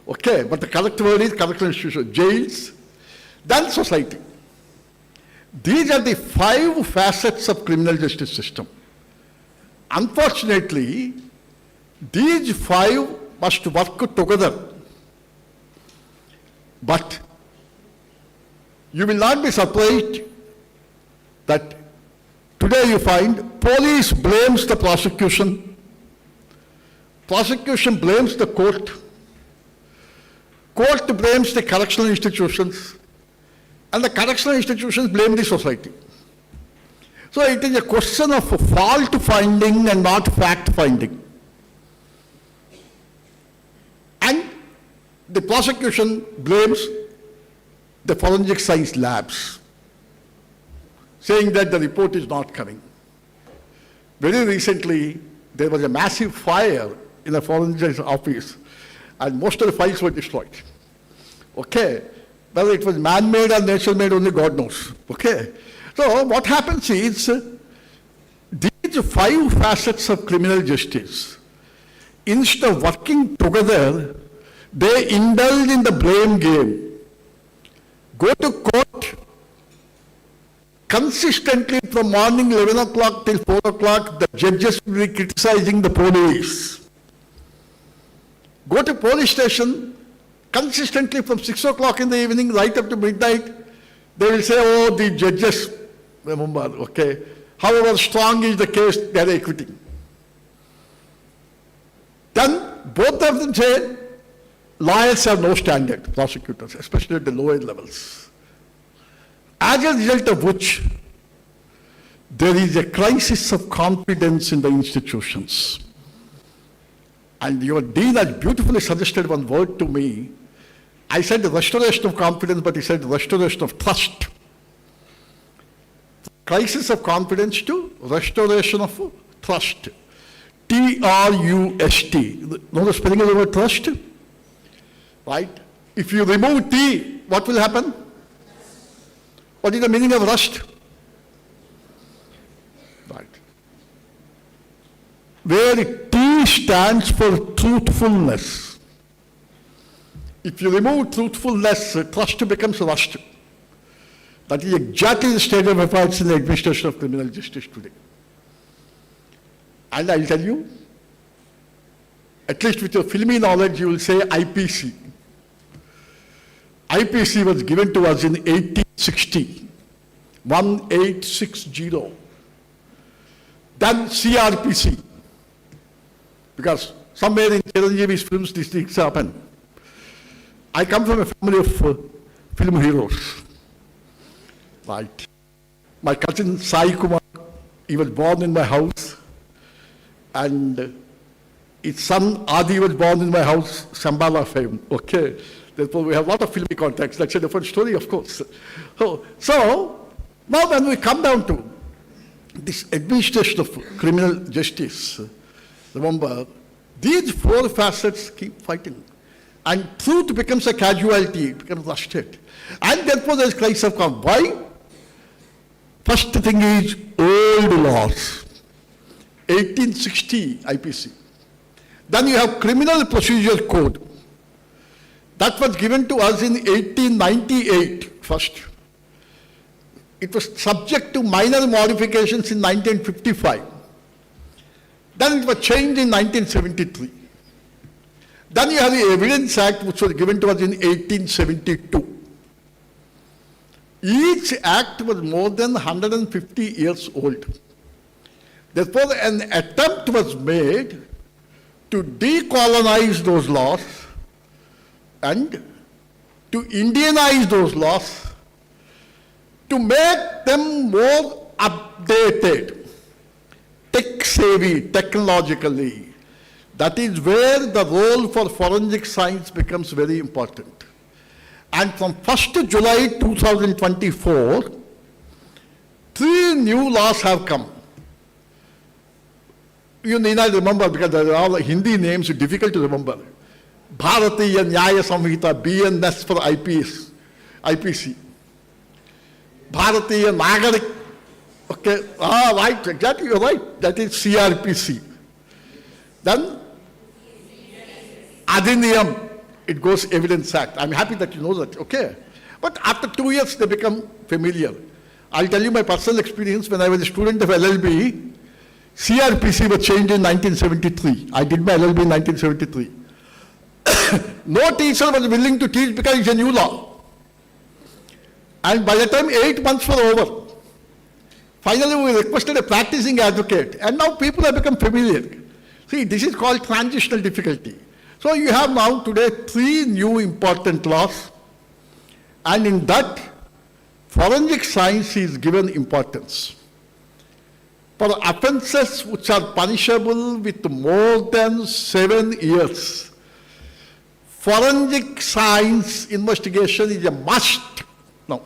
Speaker 7: Okay, but the correct word is correctional institution. Jails, then society. These are the 5 facets of criminal justice system. Unfortunately, these 5 must work together. But you will not be surprised that today you find police blames the prosecution blames the court blames the correctional institutions, and the correctional institutions blame the society. So it is a question of fault finding and not fact finding. And the prosecution blames the forensic science labs, saying that the report is not coming. Very recently, there was a massive fire in a forensic office, and most of the files were destroyed. Okay? Whether it was man-made or nature-made, only God knows. Okay? So what happens is, these 5 facets of criminal justice, instead of working together, they indulge in the blame game. Go to court consistently from morning 11 o'clock till 4 o'clock, the judges will be criticizing the police. Go to police station consistently from 6 o'clock in the evening right up to midnight, they will say, oh, the judges, remember, okay, however strong is the case, they are acquitting. Then both of them say, lawyers have no standard, prosecutors, especially at the lower levels. As a result of which, there is a crisis of confidence in the institutions. And your dean has beautifully suggested one word to me. I said restoration of confidence, but he said restoration of trust. Crisis of confidence to restoration of trust. T-R-U-S-T. Know the spelling of the word trust? Right? If you remove T, what will happen? What is the meaning of rust? Right. Where T stands for truthfulness. If you remove truthfulness, trust becomes rust. That is exactly the state of affairs in the administration of criminal justice today. And I'll tell you, at least with your filmy knowledge, you will say IPC. IPC was given to us in 1860, 1860. Then CRPC, because somewhere in Chiranjeevi's films these things happen. I come from a family of film heroes. Right. My cousin Sai Kumar, he was born in my house, and his son Adi was born in my house, Shambhala fame. Okay. Therefore, we have a lot of filmy contacts. That's a different story, of course. So now when we come down to this administration of criminal justice, remember, these four facets keep fighting. And truth becomes a casualty, it becomes rusted. And therefore, there is crisis of calm. Why? First thing is old laws. 1860 IPC. Then you have Criminal Procedure Code. That was given to us in 1898 first. It was subject to minor modifications in 1955. Then it was changed in 1973. Then you have the Evidence Act, which was given to us in 1872. Each act was more than 150 years old. Therefore, an attempt was made to decolonize those laws and to Indianize those laws, to make them more updated, tech-savvy, technologically. That is where the role for forensic science becomes very important. And from 1st July 2024, 3 new laws have come. You need not remember because they are all Hindi names, it's difficult to remember. Bharatiya Nyaya Samhita, BNS for IPC. Bharatiya Nagarik, okay, right, exactly, you're right, that is CRPC. Then, Adiniyam, it goes Evidence Act. I'm happy that you know that, okay. But after 2 years, they become familiar. I'll tell you my personal experience. When I was a student of LLB, CRPC was changed in 1973. I did my LLB in 1973. No teacher was willing to teach because it's a new law. And by the time 8 months were over, finally we requested a practicing advocate, and now people have become familiar. See, this is called transitional difficulty. So you have now today 3 new important laws, and in that, forensic science is given importance. For offenses which are punishable with more than 7 years, forensic science investigation is a must. Now,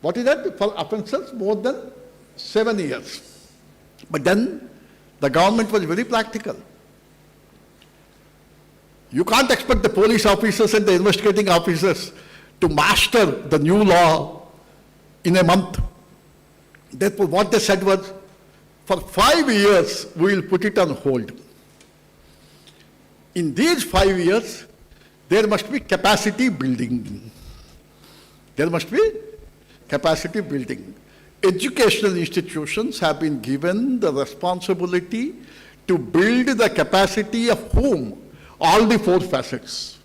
Speaker 7: what is that? For offenses more than 7 years. But then the government was very practical. You can't expect the police officers and the investigating officers to master the new law in a month. Therefore, what they said was, for 5 years, we will put it on hold. In these 5 years, there must be capacity building. There must be capacity building. Educational institutions have been given the responsibility to build the capacity of whom? All the 4 facets.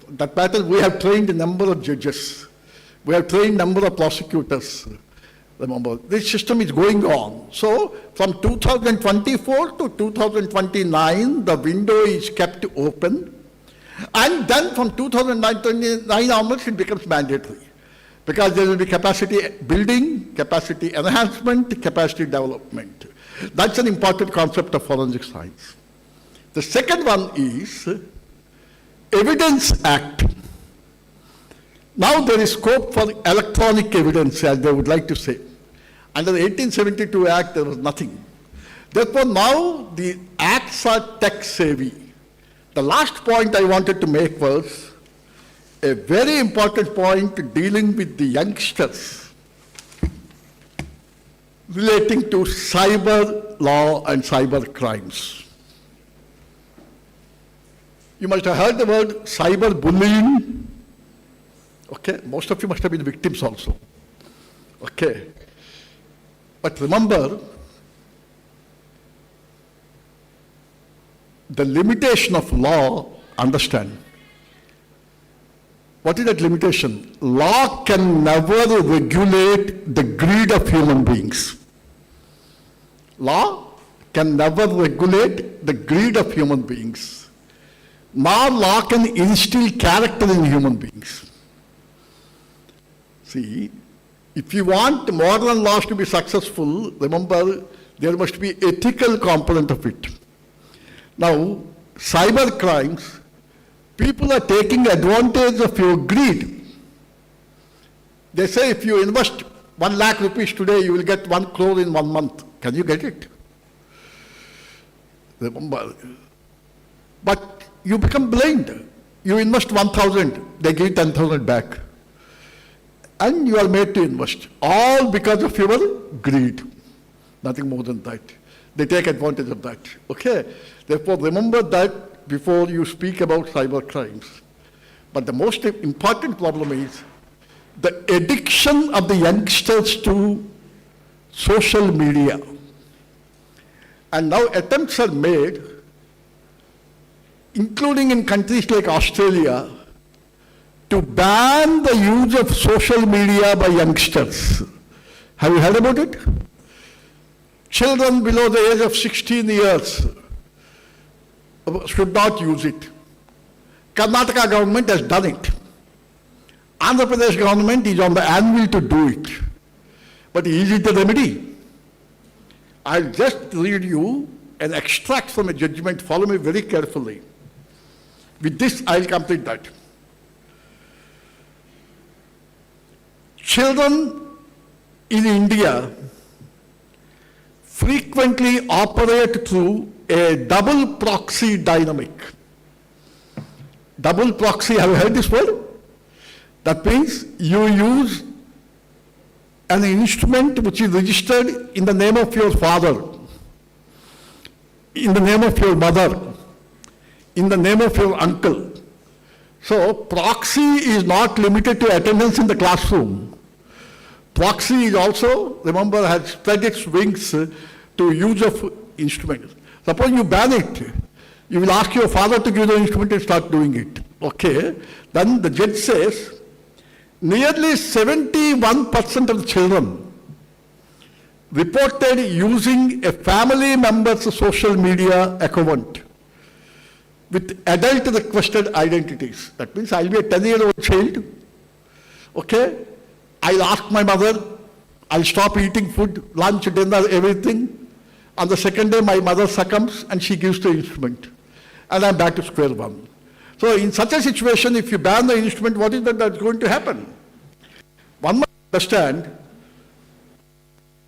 Speaker 7: That matters, we have trained a number of judges. We have trained a number of prosecutors. Remember, this system is going on. So, from 2024 to 2029, the window is kept open. And then from 2029 onwards, it becomes mandatory. Because there will be capacity building, capacity enhancement, capacity development. That's an important concept of forensic science. The second one is Evidence Act. Now there is scope for electronic evidence, as they would like to say. Under the 1872 Act, there was nothing. Therefore, now the acts are tech-savvy. The last point I wanted to make was, a very important point dealing with the youngsters relating to cyber law and cyber crimes. You must have heard the word cyber bullying. Okay, most of you must have been victims also. Okay. But remember, the limitation of law, understand. What is that limitation? Law can never regulate the greed of human beings. Law can never regulate the greed of human beings. Nor law can instill character in human beings. See, if you want modern laws to be successful, remember, there must be ethical component of it. Now, cyber crimes, people are taking advantage of your greed. They say if you invest 1 lakh rupees today, you will get 1 crore in 1 month. Can you get it? Remember. But you become blind. You invest 1,000, they give 10,000 back. And you are made to invest. All because of your greed. Nothing more than that. They take advantage of that. Okay? Therefore, remember that before you speak about cyber crimes. But the most important problem is the addiction of the youngsters to social media. And now attempts are made, including in countries like Australia, to ban the use of social media by youngsters. Have you heard about it? Children below the age of 16 years should not use it. Karnataka government has done it. Andhra Pradesh government is on the anvil to do it. But is it the remedy? I'll just read you an extract from a judgment. Follow me very carefully. With this, I'll complete that. Children in India frequently operate through a double proxy dynamic. Double proxy, have you heard this word? That means you use an instrument which is registered in the name of your father, in the name of your mother, in the name of your uncle. So proxy is not limited to attendance in the classroom. Proxy is also, remember, has spread its wings to use of instruments. Suppose you ban it, you will ask your father to give the instrument and start doing it. Okay, then the judge says, nearly 71% of the children reported using a family member's social media account with adult requested identities. That means I'll be a 10-year-old child, okay? I'll ask my mother, I'll stop eating food, lunch, dinner, everything. On the second day, my mother succumbs and she gives the instrument. And I'm back to square one. So in such a situation, if you ban the instrument, what is that's going to happen? One must understand,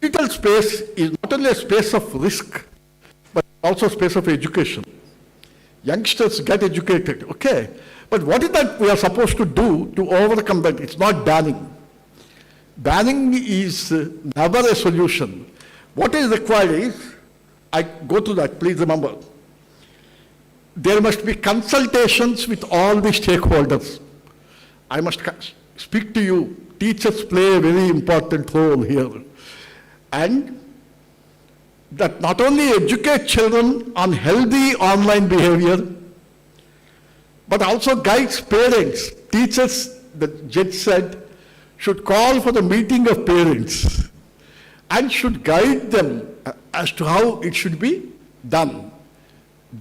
Speaker 7: digital space is not only a space of risk, but also a space of education. Youngsters get educated, okay? But what is that we are supposed to do to overcome that? It's not banning. Banning is never a solution. What is required is, I go to that, please remember, there must be consultations with all the stakeholders. I must speak to you. Teachers play a very important role here. And that not only educate children on healthy online behavior, but also guides parents. Teachers, the judge said, should call for the meeting of parents and should guide them as to how it should be done.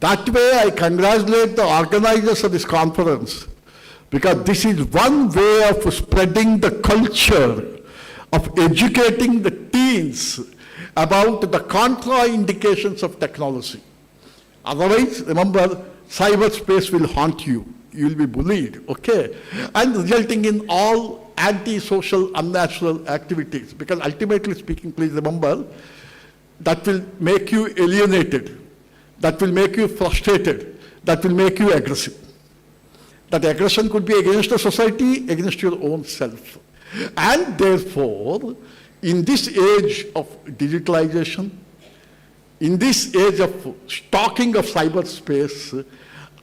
Speaker 7: That way, I congratulate the organizers of this conference, because this is one way of spreading the culture of educating the teens about the contraindications of technology. Otherwise, remember, cyberspace will haunt you. You will be bullied, okay? And resulting in all anti-social, unnatural activities. Because ultimately speaking, please remember, that will make you alienated. That will make you frustrated. That will make you aggressive. That aggression could be against the society, against your own self. And therefore, in this age of digitalization, in this age of stalking of cyberspace,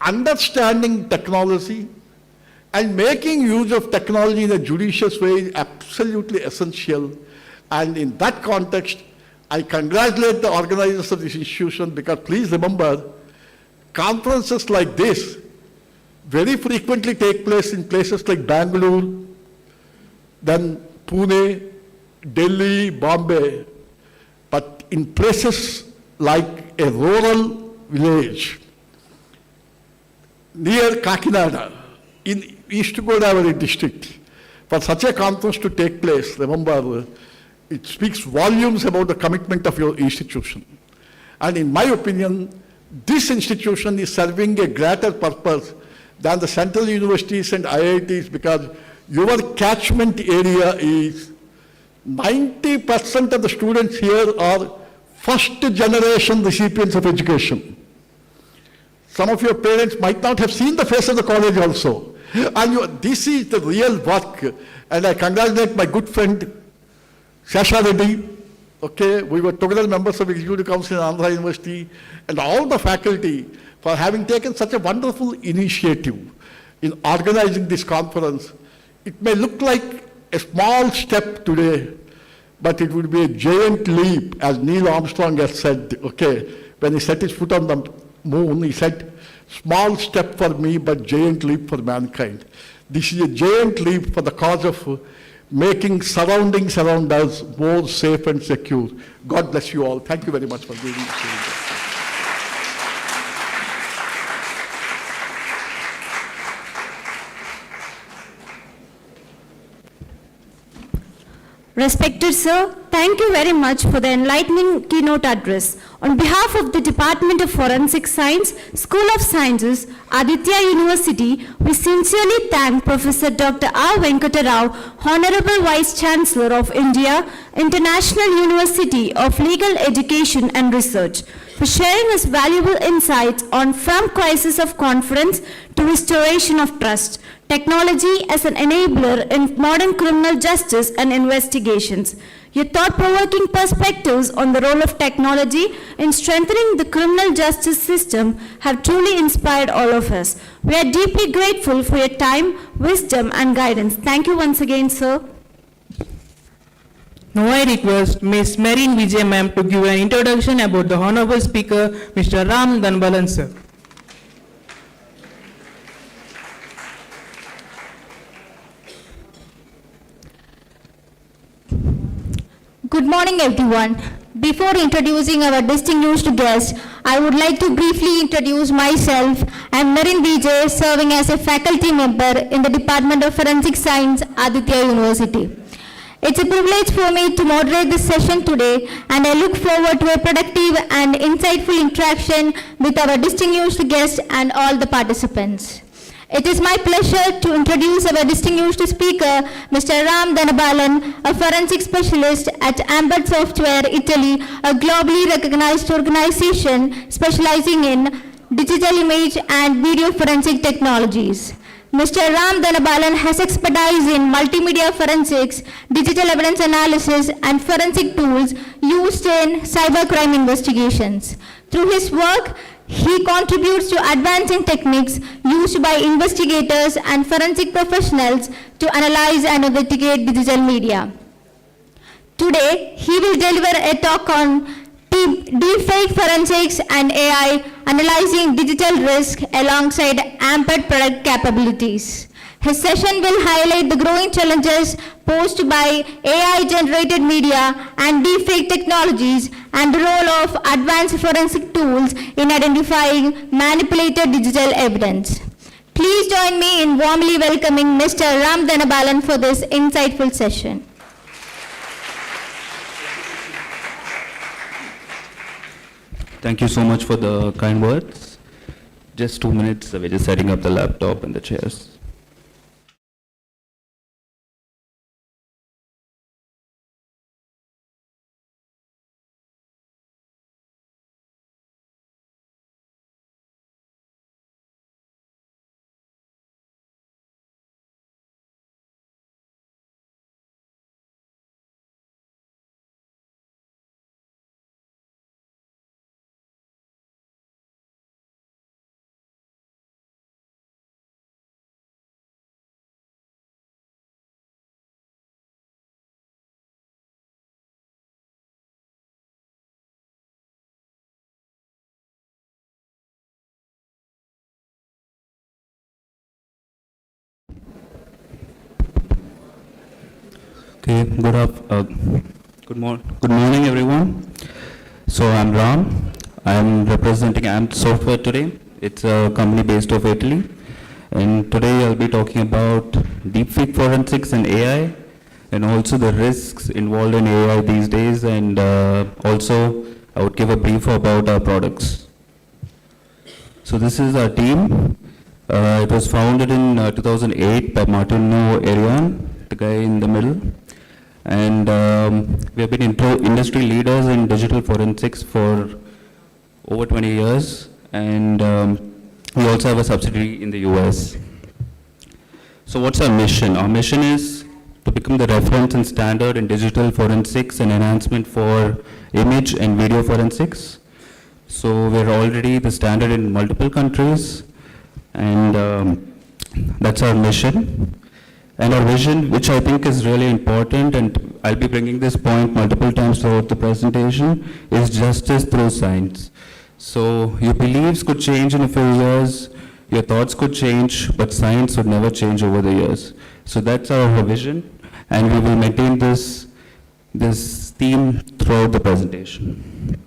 Speaker 7: understanding technology and making use of technology in a judicious way is absolutely essential. And in that context, I congratulate the organizers of this institution, because please remember, conferences like this very frequently take place in places like Bangalore, then Pune, Delhi, Bombay, but in places like a rural village near Kakinada in East Godavari district, for such a conference to take place, remember, it speaks volumes about the commitment of your institution. And in my opinion, this institution is serving a greater purpose than the central universities and IITs, because your catchment area is 90% of the students here are first generation recipients of education. Some of your parents might not have seen the face of the college also. And this is the real work. And I congratulate my good friend, Shasha Reddy. Okay, we were together members of Executive Council in Andhra University, and all the faculty for having taken such a wonderful initiative in organizing this conference. It may look like a small step today, but it would be a giant leap, as Neil Armstrong has said, okay, when he set his foot on the moon, he said, small step for me, but giant leap for mankind. This is a giant leap for the cause of making surroundings around us more safe and secure. God bless you all. Thank you very much for giving this.
Speaker 9: Respected Sir, thank you very much for the enlightening keynote address. On behalf of the Department of Forensic Science, School of Sciences, Aditya University, we sincerely thank Professor Dr. R. Venkata Rao, Honorable Vice Chancellor of India, International University of Legal Education and Research, for sharing his valuable insights on From Crisis of Confidence to Restoration of Trust, Technology as an Enabler in Modern Criminal Justice and Investigations. Your thought-provoking perspectives on the role of technology in strengthening the criminal justice system have truly inspired all of us. We are deeply grateful for your time, wisdom, and guidance. Thank you once again, sir.
Speaker 10: Now I request Ms. Marine Vijay ma'am to give an introduction about the Honorable Speaker, Mr. Ram Dhanbalan sir.
Speaker 1: Good morning, everyone. Before introducing our distinguished guest, I would like to briefly introduce myself. I am Marine Vijay, serving as a faculty member in the Department of Forensic Science, Aditya University. It's a privilege for me to moderate this session today, and I look forward to a productive and insightful interaction with our distinguished guest and all the participants. It is my pleasure to introduce our distinguished speaker, Mr. Ram Dhanbalan, a forensic specialist at Ambert Software, Italy, a globally recognized organization specializing in digital image and video forensic technologies. Mr. Ram Dhanbalan has expertise in multimedia forensics, digital evidence analysis, and forensic tools used in cybercrime investigations. Through his work, he contributes to advancing techniques used by investigators and forensic professionals to analyze and investigate digital media. Today, he will deliver a talk on deepfake forensics and AI, analyzing digital risk alongside Ambert product capabilities. His session will highlight the growing challenges posed by AI-generated media and deepfake technologies and the role of advanced forensic tools in identifying manipulated digital evidence. Please join me in warmly welcoming Mr. Ram Dhanbalan for this insightful session.
Speaker 6: Thank you so much for the kind words. Just 2 minutes, we're just setting up the laptop and the chairs. Okay, good morning, everyone. So I'm Ram. I'm representing AMP Software today. It's a company based of Italy. And today I'll be talking about deepfake forensics and AI, and also the risks involved in AI these days, and also I would give a brief about our products. So this is our team. It was founded in 2008 by Martino Erion, the guy in the middle. And we have been industry leaders in digital forensics for over 20 years. And we also have a subsidiary in the US. So what's our mission? Our mission is to become the reference and standard in digital forensics and enhancement for image and video forensics. So we're already the standard in multiple countries, and that's our mission. And our vision, which I think is really important, and I'll be bringing this point multiple times throughout the presentation, is justice through science. So your beliefs could change in a few years, your thoughts could change, but science would never change over the years. So that's our vision, and we will maintain this theme throughout the presentation.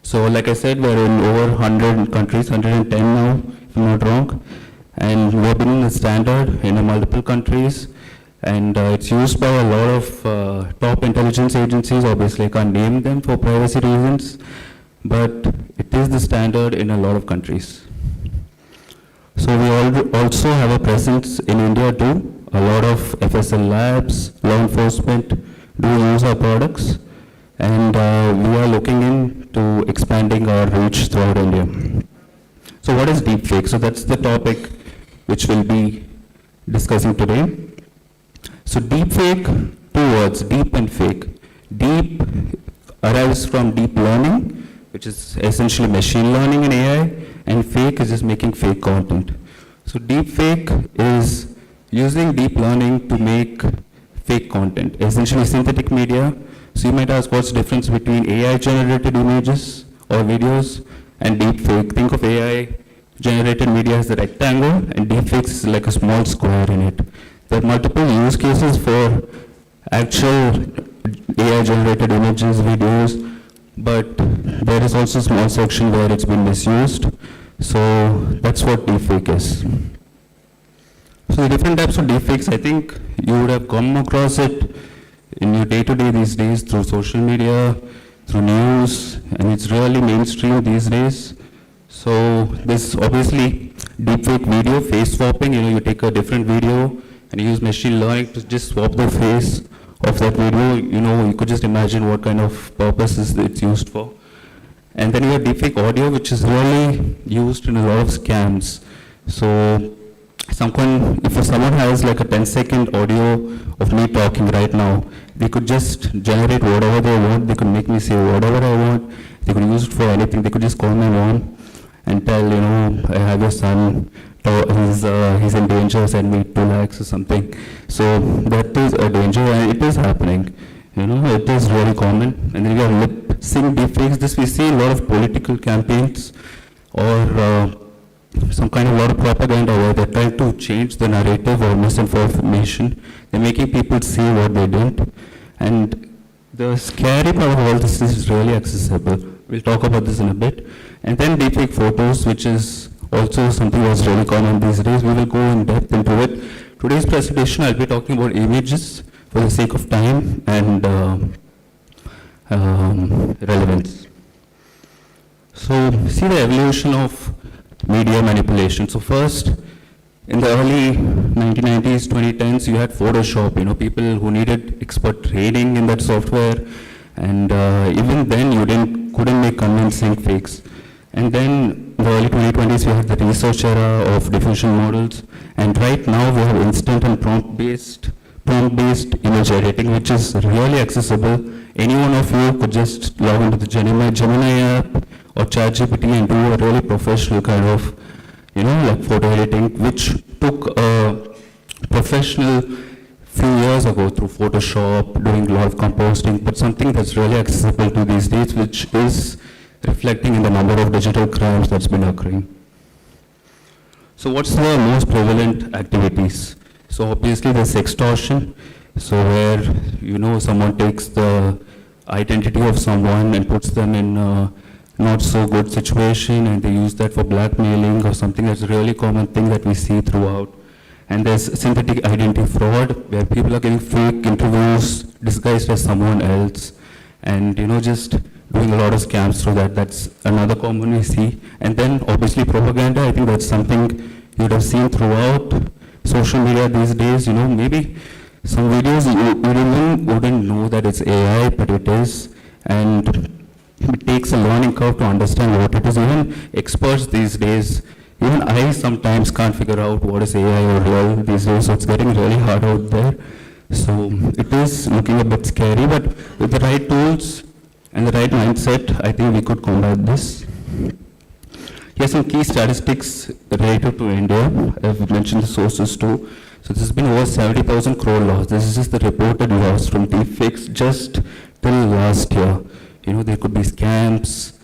Speaker 6: So like I said, we're in over 100 countries, 110 now, if I'm not wrong. And we've been in the standard in multiple countries, and it's used by a lot of top intelligence agencies. Obviously I can't name them for privacy reasons, but it is the standard in a lot of countries. So we also have a presence in India too. A lot of FSL labs, law enforcement do use our products, and we are looking into expanding our reach throughout India. So what is deepfake? So that's the topic which we'll be discussing today. So deepfake, two words, deep and fake. Deep arises from deep learning, which is essentially machine learning and AI, and fake is just making fake content. So deepfake is using deep learning to make fake content, essentially synthetic media. So you might ask, what's the difference between AI generated images or videos and deepfake? Think of AI generated media as a rectangle, and deepfakes is like a small square in it. There are multiple use cases for actual AI generated images, videos, but there is also a small section where it's been misused. So that's what deepfake is. So the different types of deepfakes, I think you would have come across it in your day-to-day these days through social media, through news, and it's really mainstream these days. So this obviously deepfake video, face swapping, you take a different video and you use machine learning to just swap the face of that video. You could just imagine what kind of purposes it's used for. And then you have deepfake audio, which is really used in a lot of scams. So if someone has like a 10-second audio of me talking right now, they could just generate whatever they want. They could make me say whatever I want. They could use it for anything. They could just call my mom and tell, I have your son, he's in danger, send me 2 lakhs or something. So that is a danger, and it is happening. It is really common. And then you have lip sync deepfakes. This we see in a lot of political campaigns or some kind of lot of propaganda where they're trying to change the narrative or misinformation. They're making people see what they didn't. And the scary part of all this is really accessible. We'll talk about this in a bit. And then deepfake photos, which is also something that's really common these days. We will go in depth into it. Today's presentation, I'll be talking about images for the sake of time and relevance. So see the evolution of media manipulation. So first, in the early 1990s, 2010s, you had Photoshop, people who needed expert training in that software, and even then you couldn't make convincing fakes. And then in the early 2020s, we had the research era of diffusion models, and right now we have instant and prompt-based image editing, which is really accessible. Any one of you could just log into the Gemini app or ChatGPT and do a really professional kind of, like photo editing, which took a professional few years ago through Photoshop, doing a lot of composting, but something that's really accessible to these days, which is reflecting in the number of digital crimes that's been occurring. So what's the most prevalent activities? So obviously there's extortion. So where, someone takes the identity of someone and puts them in a not so good situation, and they use that for blackmailing or something. That's a really common thing that we see throughout. And there's synthetic identity fraud, where people are getting fake interviews disguised as someone else, and just doing a lot of scams through that. That's another common we see. And then obviously propaganda. I think that's something you'd have seen throughout social media these days. Maybe some videos you wouldn't know that it's AI, but it is. And it takes a learning curve to understand what it is. Even experts these days, even I sometimes can't figure out what is AI or real these days, so it's getting really hard out there. So it is looking a bit scary, but with the right tools and the right mindset, I think we could combat this. Here's some key statistics related to India. I've mentioned the sources too. So this has been over 70,000 crore loss. This is just the reported loss from deepfakes just till last year. There could be scams.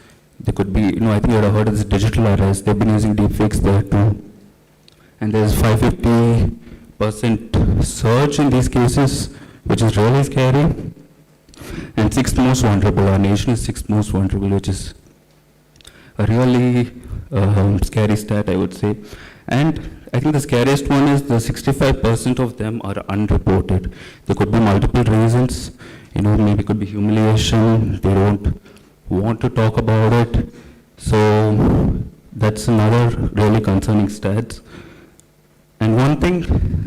Speaker 6: There could be, I think you would have heard of this digital arrest. They've been using deepfakes there too. And there's 550% surge in these cases, which is really scary. And sixth most vulnerable. Our nation is sixth most vulnerable, which is a really scary stat, I would say. And I think the scariest one is the 65% of them are unreported. There could be multiple reasons. Maybe it could be humiliation. They don't want to talk about it. So that's another really concerning stats. And one thing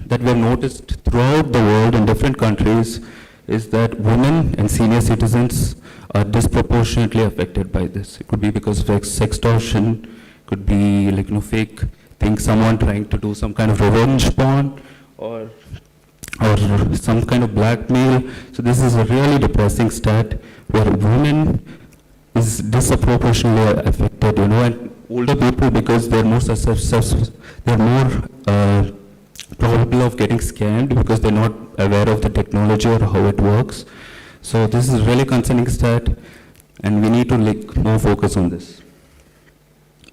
Speaker 6: that we have noticed throughout the world in different countries is that women and senior citizens are disproportionately affected by this. It could be because of sextortion, could be fake things, someone trying to do some kind of revenge porn or some kind of blackmail. So this is a really depressing stat where women is disproportionately affected, and older people, because they're more probable of getting scammed because they're not aware of the technology or how it works. So this is a really concerning stat, and we need to more focus on this.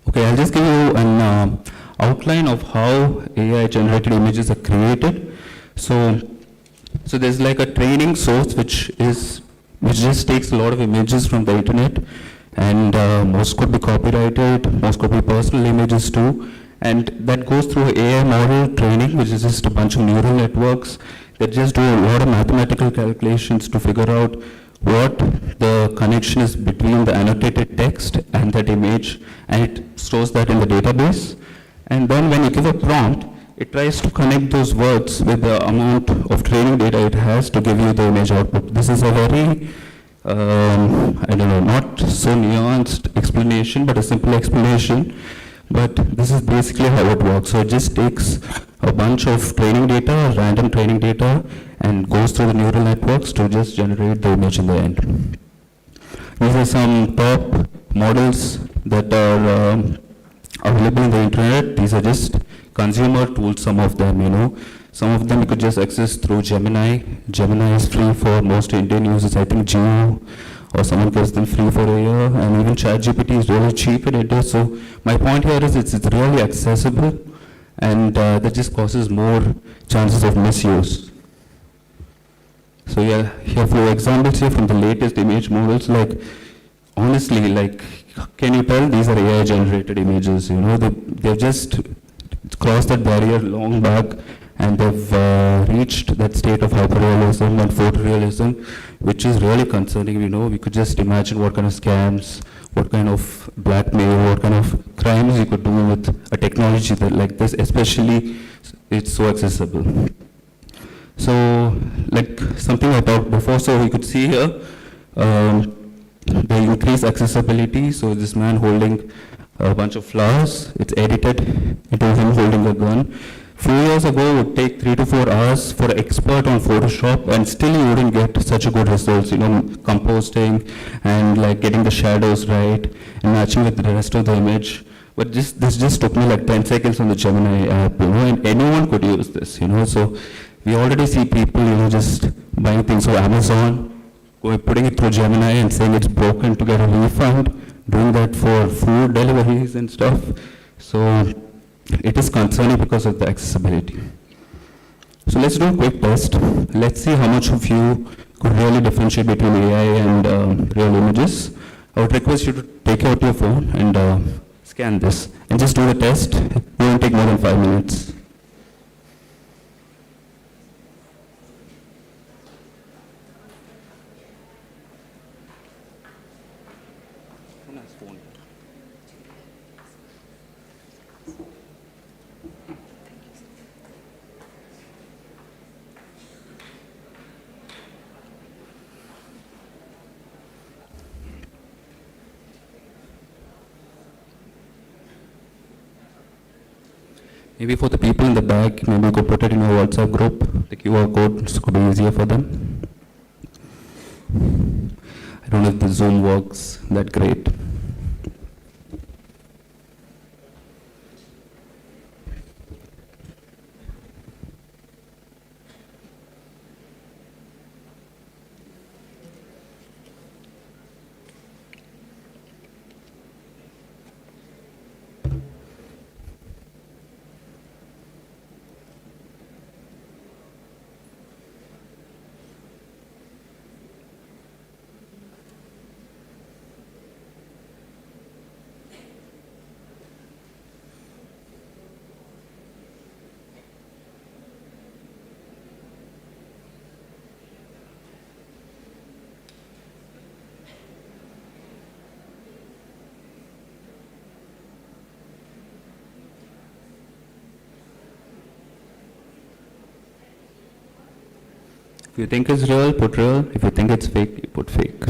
Speaker 6: Okay, I'll just give you an outline of how AI generated images are created. So there's a training source which just takes a lot of images from the internet, and most could be copyrighted, most could be personal images too, and that goes through AI model training, which is just a bunch of neural networks that just do a lot of mathematical calculations to figure out what the connection is between the annotated text and that image, and it stores that in the database. And then when you give a prompt, it tries to connect those words with the amount of training data it has to give you the image output. This is a very, not so nuanced explanation, but a simple explanation. But this is basically how it works. So it just takes a bunch of training data, random training data, and goes through the neural networks to just generate the image in the end. These are some top models that are available in the internet. These are just consumer tools, some of them, Some of them you could just access through Gemini. Gemini is free for most Indian users. I think Geo or someone gets them free for a year. And even ChatGPT is really cheap in India. So my point here is it's really accessible, and that just causes more chances of misuse. So yeah, here are a few examples here from the latest image models. Honestly, can you tell these are AI generated images? They've just crossed that barrier long back, and they've reached that state of hyperrealism and photorealism, which is really concerning. We could just imagine what kind of scams, what kind of blackmail, what kind of crimes you could do with a technology like this, especially it's so accessible. So, something I talked before, so we could see here, the increased accessibility. So this man holding a bunch of flowers, it's edited into him holding a gun. Few years ago, it would take 3 to 4 hours for an expert on Photoshop, and still you wouldn't get such a good results, composting and getting the shadows right and matching with the rest of the image. But this just took me 10 seconds on the Gemini app, and anyone could use this, So we already see people, just buying things on Amazon, putting it through Gemini and saying it's broken to get a refund, doing that for food deliveries and stuff. So it is concerning because of the accessibility. So let's do a quick test. Let's see how much of you could really differentiate between AI and real images. I would request you to take out your phone and scan this and just do the test. It won't take more than 5 minutes. Maybe for the people in the back, maybe you could put it in your WhatsApp group. The QR codes could be easier for them. I don't know if the Zoom works that great. If you think it's real, put real. If you think it's fake, you put fake.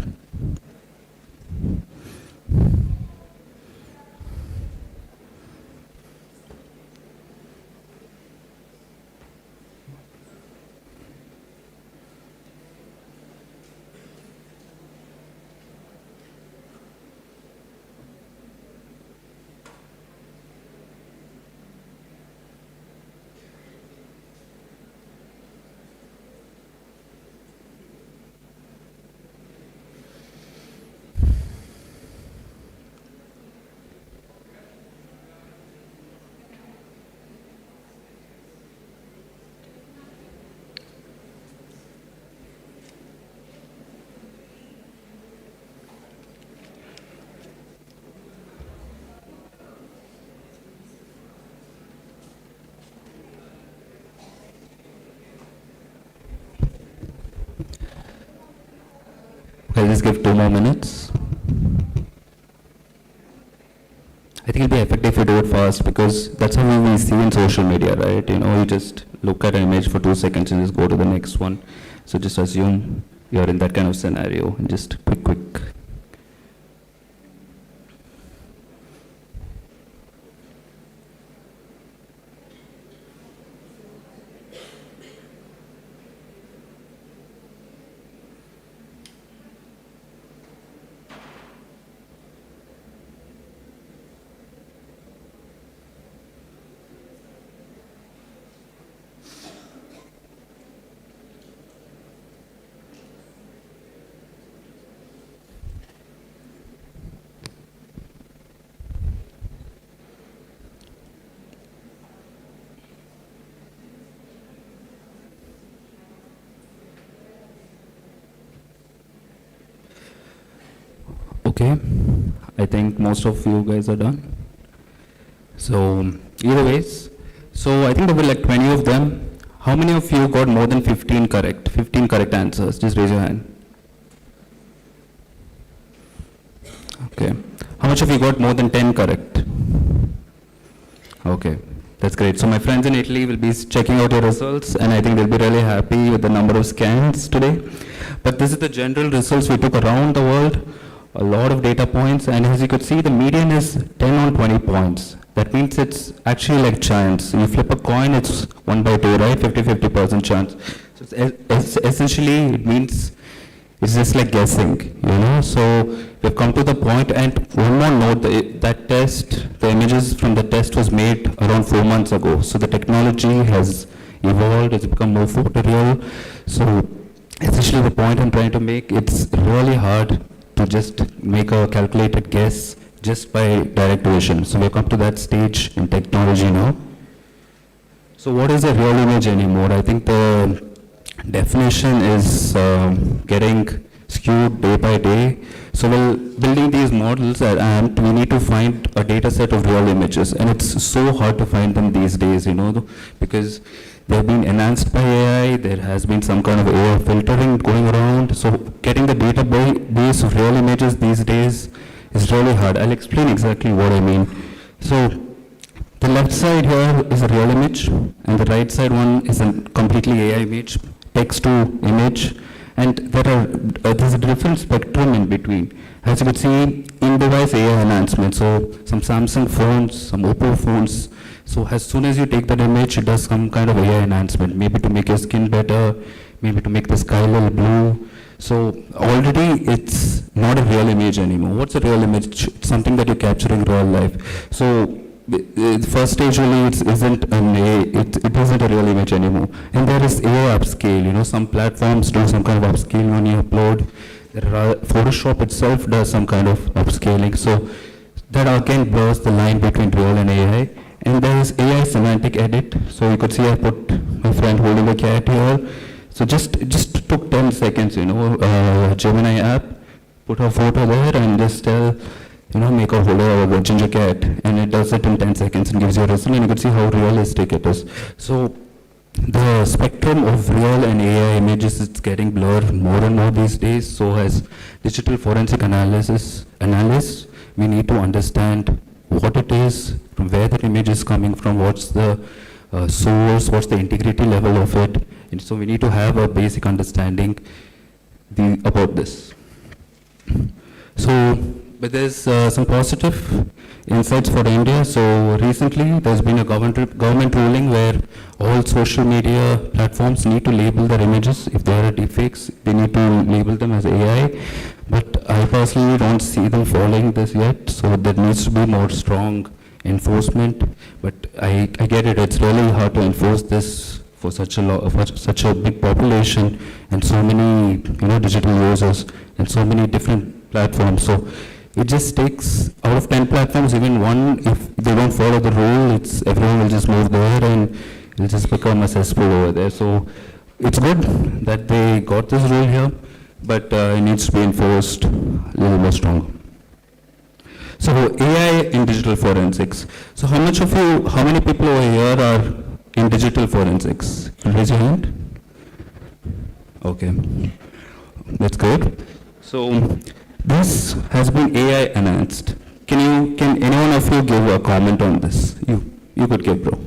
Speaker 6: I'll just give 2 more minutes. I think it'll be effective if you do it fast because that's how we see in social media, right? You know, you just look at an image for 2 seconds and just go to the next one. So just assume you're in that kind of scenario and just quick. Okay, I think most of you guys are done. So, either ways, so I think there were like 20 of them. How many of you got more than 15 correct answers? Just raise your hand. Okay. How much of you got more than 10 correct? Okay, that's great. So my friends in Italy will be checking out your results and I think they'll be really happy with the number of scans today. But this is the general results we took around the world. A lot of data points, and as you could see, the median is 10 on 20 points. That means it's actually like chance. You flip a coin, it's 1/2, right? 50-50% chance. So essentially, it means it's just like guessing, you know? So we've come to the point, and one more note, that test, the images from the test was made around 4 months ago. So the technology has evolved, it's become more photoreal. So essentially the point I'm trying to make, it's really hard to just make a calculated guess just by direct vision. So we've come to that stage in technology now. So what is a real image anymore? I think the definition is getting skewed day by day. So while building these models at AMP, we need to find a data set of real images, and it's so hard to find them these days, because they've been enhanced by AI, there has been some kind of AI filtering going around, so getting the database of real images these days is really hard. I'll explain exactly what I mean. So the left side here is a real image, and the right side one is a completely AI image, text to image, and there's a different spectrum in between. As you can see, in-device AI enhancement, so some Samsung phones, some Oppo phones, so as soon as you take that image, it does some kind of AI enhancement, maybe to make your skin better, maybe to make the sky a little blue. So already it's not a real image anymore. What's a real image? It's something that you capture in real life. So the first stage really it isn't a real image anymore. And there is AI upscale. Some platforms do some kind of upscale when you upload. Photoshop itself does some kind of upscaling. So that again blurs the line between real and AI. And there is AI semantic edit. So you could see I put my friend holding a cat here. So just took 10 seconds, Gemini app, put a photo there and just tell, make a holder of a ginger cat, and it does it in 10 seconds and gives you a result, and you can see how realistic it is. So the spectrum of real and AI images is getting blurred more and more these days. So as digital forensic analysts, we need to understand what it is, from where the image is coming from, what's the source, what's the integrity level of it. And so we need to have a basic understanding about this. So, but there's some positive insights for India. So recently there's been a government ruling where all social media platforms need to label their images. If they are deepfakes, they need to label them as AI. But I personally don't see them following this yet. So there needs to be more strong enforcement. But I get it. It's really hard to enforce this for such a big population and so many digital users and so many different platforms. So it just takes, out of 10 platforms, even one, if they don't follow the rule, everyone will just move there and it'll just become a cesspool over there. So it's good that they got this rule here, but it needs to be enforced a little more strong. So AI in digital forensics. So how many people over here are in digital forensics? Raise your hand. Okay, that's good. So this has been AI enhanced. Can anyone of you give a comment on this? You could give, bro.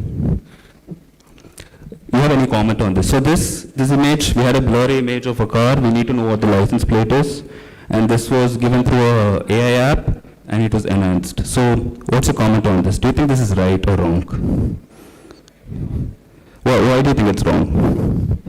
Speaker 6: You have any comment on this? So this image, we had a blurry image of a car. We need to know what the license plate is, and this was given through a AI app, and it was enhanced. So what's your comment on this? Do you think this is right or wrong? Why do you think it's wrong?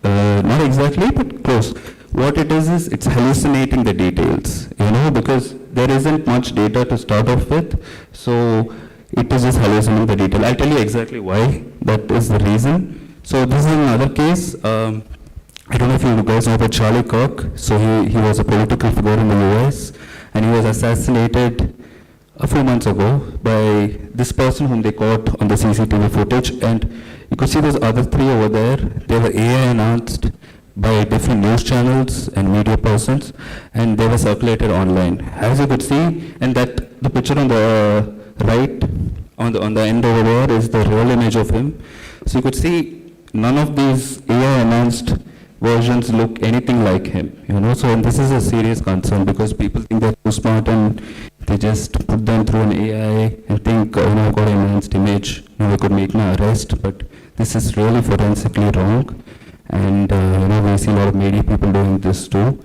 Speaker 6: Not exactly, but close. What it is it's hallucinating the details, because there isn't much data to start off with, so it is just hallucinating the detail. I'll tell you exactly why. That is the reason. So this is another case. I don't know if you guys know about Charlie Kirk. So he was a political figure in the US, and he was assassinated a few months ago by this person whom they caught on the CCTV footage. And you could see those other three over there. They were AI enhanced by different news channels and media persons, and they were circulated online. As you could see, and that the picture on the right, on the end over there, is the real image of him. So you could see none of these AI enhanced versions look anything like him, So and this is a serious concern because people think they're too smart and they just put them through an AI and think, I've got an enhanced image, we could make my arrest. But this is really forensically wrong. And we see a lot of media people doing this too.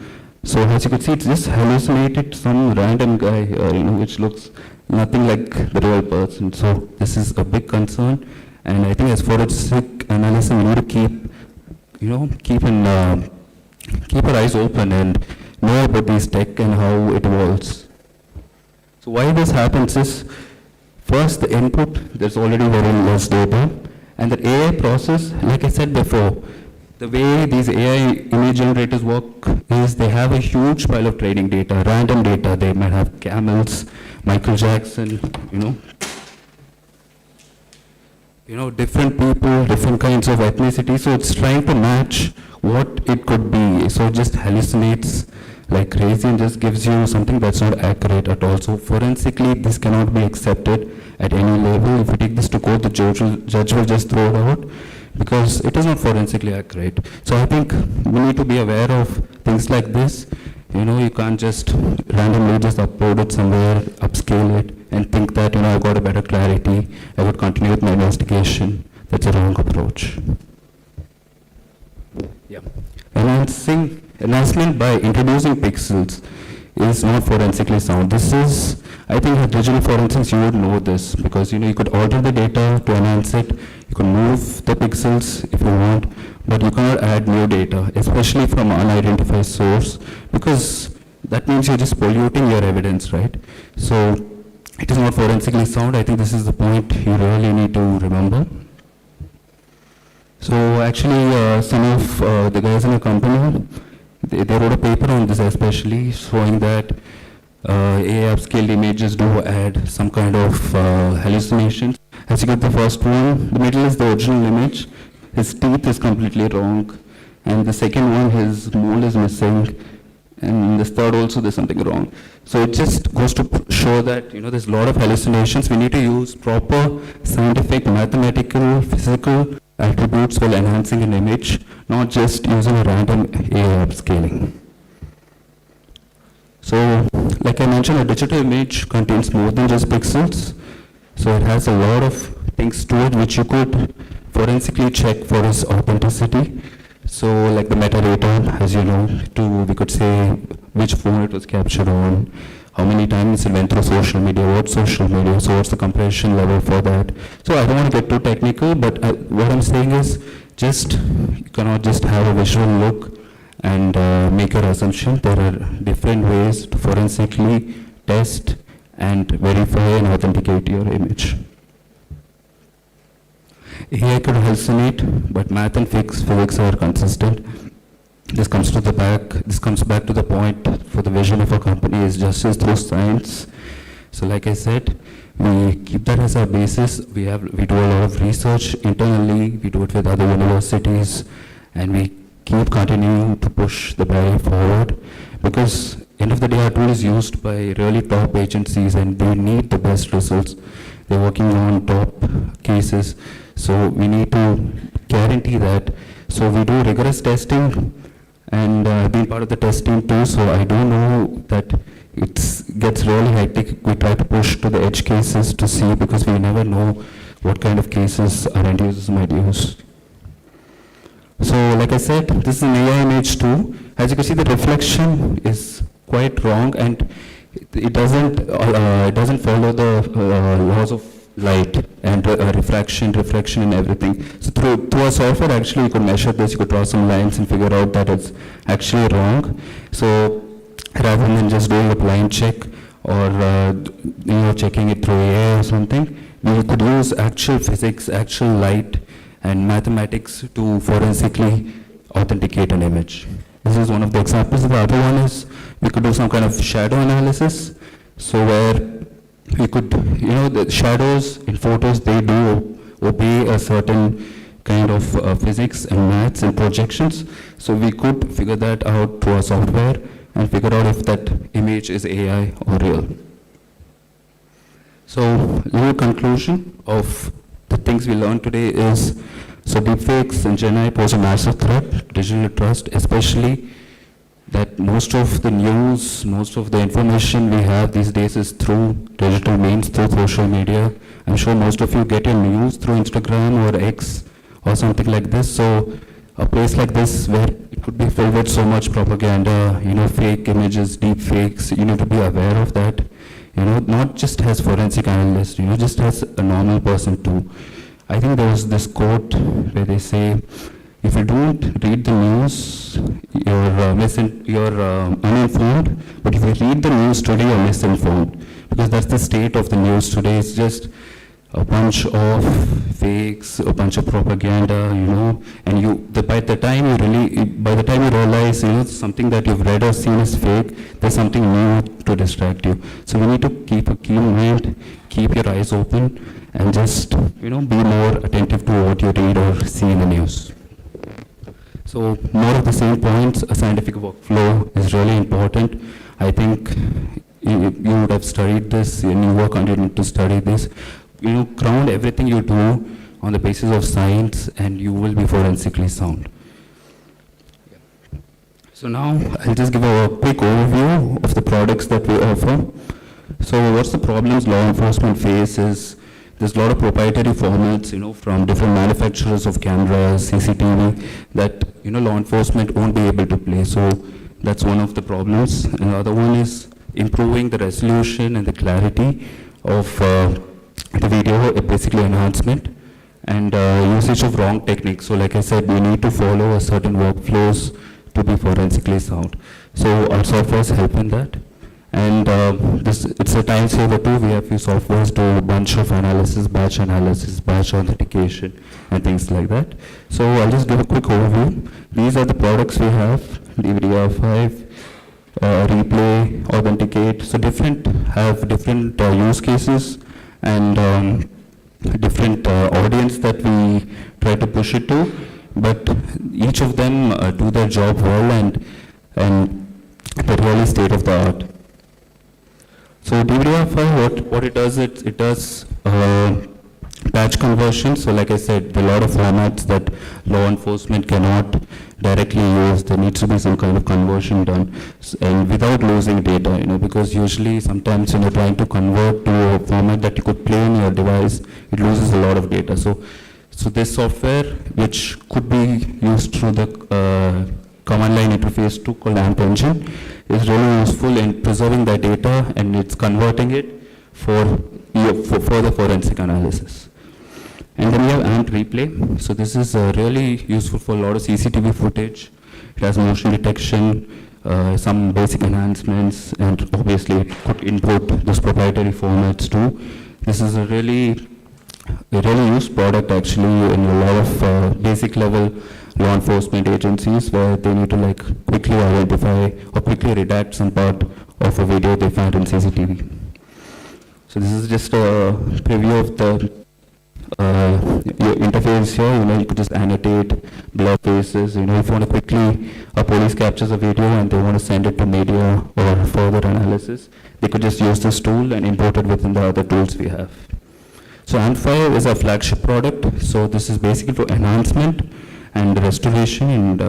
Speaker 6: So as you can see, it's just hallucinated some random guy here, which looks nothing like the real person. So this is a big concern. And I think as forensic analysts, we need to keep our eyes open and know about these tech and how it evolves. So why this happens is, first the input, there's already very less data, and the AI process, like I said before, the way these AI image generators work is they have a huge pile of training data, random data. They might have camels, Michael Jackson, different people, different kinds of ethnicity. So it's trying to match what it could be. So it just hallucinates like crazy and just gives you something that's not accurate at all. So forensically, this cannot be accepted at any level. If you take this to court, the judge will just throw it out because it is not forensically accurate. So I think we need to be aware of things like this. You can't just randomly just upload it somewhere, upscale it, and think that, I've got a better clarity, I would continue with my investigation. That's a wrong approach. Yeah. Enhancement by introducing pixels is not forensically sound. This is, I think at digital forensics you would know this because you could alter the data to enhance it, you can move the pixels if you want, but you cannot add new data, especially from unidentified source, because that means you're just polluting your evidence, right? So it is not forensically sound. I think this is the point you really need to remember. So actually some of the guys in the company, they wrote a paper on this especially, showing that AI upscaled images do add some kind of hallucinations. As you get the first one, the middle is the original image. His teeth is completely wrong. And the second one, his mole is missing. And this third also, there's something wrong. So it just goes to show that, there's a lot of hallucinations. We need to use proper scientific, mathematical, physical attributes while enhancing an image, not just using a random AI upscaling. So, like I mentioned, a digital image contains more than just pixels. So it has a lot of things to it which you could forensically check for its authenticity. So like the metadata, as you know, we could say which phone it was captured on, how many times it went through social media, what social media, so what's the compression level for that. So I don't want to get too technical, but what I'm saying is you cannot just have a visual look and make your assumption. There are different ways to forensically test and verify and authenticate your image. AI could hallucinate, but math and physics are consistent. This comes back to the point for the vision of our company is justice through science. So like I said, we keep that as our basis. We do a lot of research internally, we do it with other universities, and we keep continuing to push the barrier forward because end of the day our tool is used by really top agencies and they need the best results. They're working on top cases, so we need to guarantee that. So we do rigorous testing, and I've been part of the testing too, so I do know that it gets really hectic. We try to push to the edge cases to see, because we never know what kind of cases our end users might use. So like I said, this is an AI image too. As you can see, the reflection is quite wrong, and it doesn't follow the laws of light and refraction and everything. So through our software, actually, you could measure this, you could draw some lines and figure out that it's actually wrong. So rather than just doing a blind check or checking it through AI or something, we could use actual physics, actual light, and mathematics to forensically authenticate an image. This is one of the examples. The other one is we could do some kind of shadow analysis. So where we could, the shadows in photos, they do obey a certain kind of physics and maths and projections. So we could figure that out through our software and figure out if that image is AI or real. So little conclusion of the things we learned today is, so deepfakes and GenAI pose a massive threat to digital trust, especially that most of the news, most of the information we have these days is through digital means, through social media. I'm sure most of you get your news through Instagram or X or something like this. So a place like this where it could be filled with so much propaganda, fake images, deep fakes, you need to be aware of that. Not just as forensic analyst, just as a normal person too. I think there was this quote where they say, if you don't read the news, you're uninformed, but if you read the news today, you're misinformed. Because that's the state of the news today. It's just a bunch of fakes, a bunch of propaganda, and by the time you realize, something that you've read or seen is fake, there's something new to distract you. So we need to keep a keen mind, keep your eyes open, and just, be more attentive to what you read or see in the news. So more of the same points, a scientific workflow is really important. I think you would have studied this, and you will continue to study this. Ground everything you do on the basis of science, and you will be forensically sound. So now I'll just give a quick overview of the products that we offer. So what's the problems law enforcement faces? There's a lot of proprietary formats, from different manufacturers of cameras, CCTV, that, law enforcement won't be able to play. So that's one of the problems. And the other one is improving the resolution and the clarity of the video, basically enhancement, and usage of wrong techniques. So like I said, we need to follow a certain workflows to be forensically sound. So our softwares help in that. And it's a time saver too. We have few softwares do a bunch of analysis, batch authentication, and things like that. So I'll just give a quick overview. These are the products we have: DVR5, Replay, Authenticate. So have different use cases and different audience that we try to push it to. But each of them do their job well, and they're really state of the art. So DVR5, what it does, it does batch conversion. So like I said, there are a lot of formats that law enforcement cannot directly use. There needs to be some kind of conversion done, and without losing data, because usually sometimes when you're trying to convert to a format that you could play in your device, it loses a lot of data. So this software, which could be used through the command line interface too, called AMP engine, is really useful in preserving that data, and it's converting it for further forensic analysis. And then we have AMP replay. So this is really useful for a lot of CCTV footage. It has motion detection, some basic enhancements, and obviously it could input those proprietary formats too. This is a really used product actually in a lot of basic level law enforcement agencies, where they need to quickly identify or quickly redact some part of a video they find in CCTV. So this is just a preview of the your interface here. You could just annotate, blur faces. If you want to quickly, a police captures a video and they want to send it to media or further analysis, they could just use this tool and import it within the other tools we have. So AMP5 is our flagship product. So this is basically for enhancement and restoration and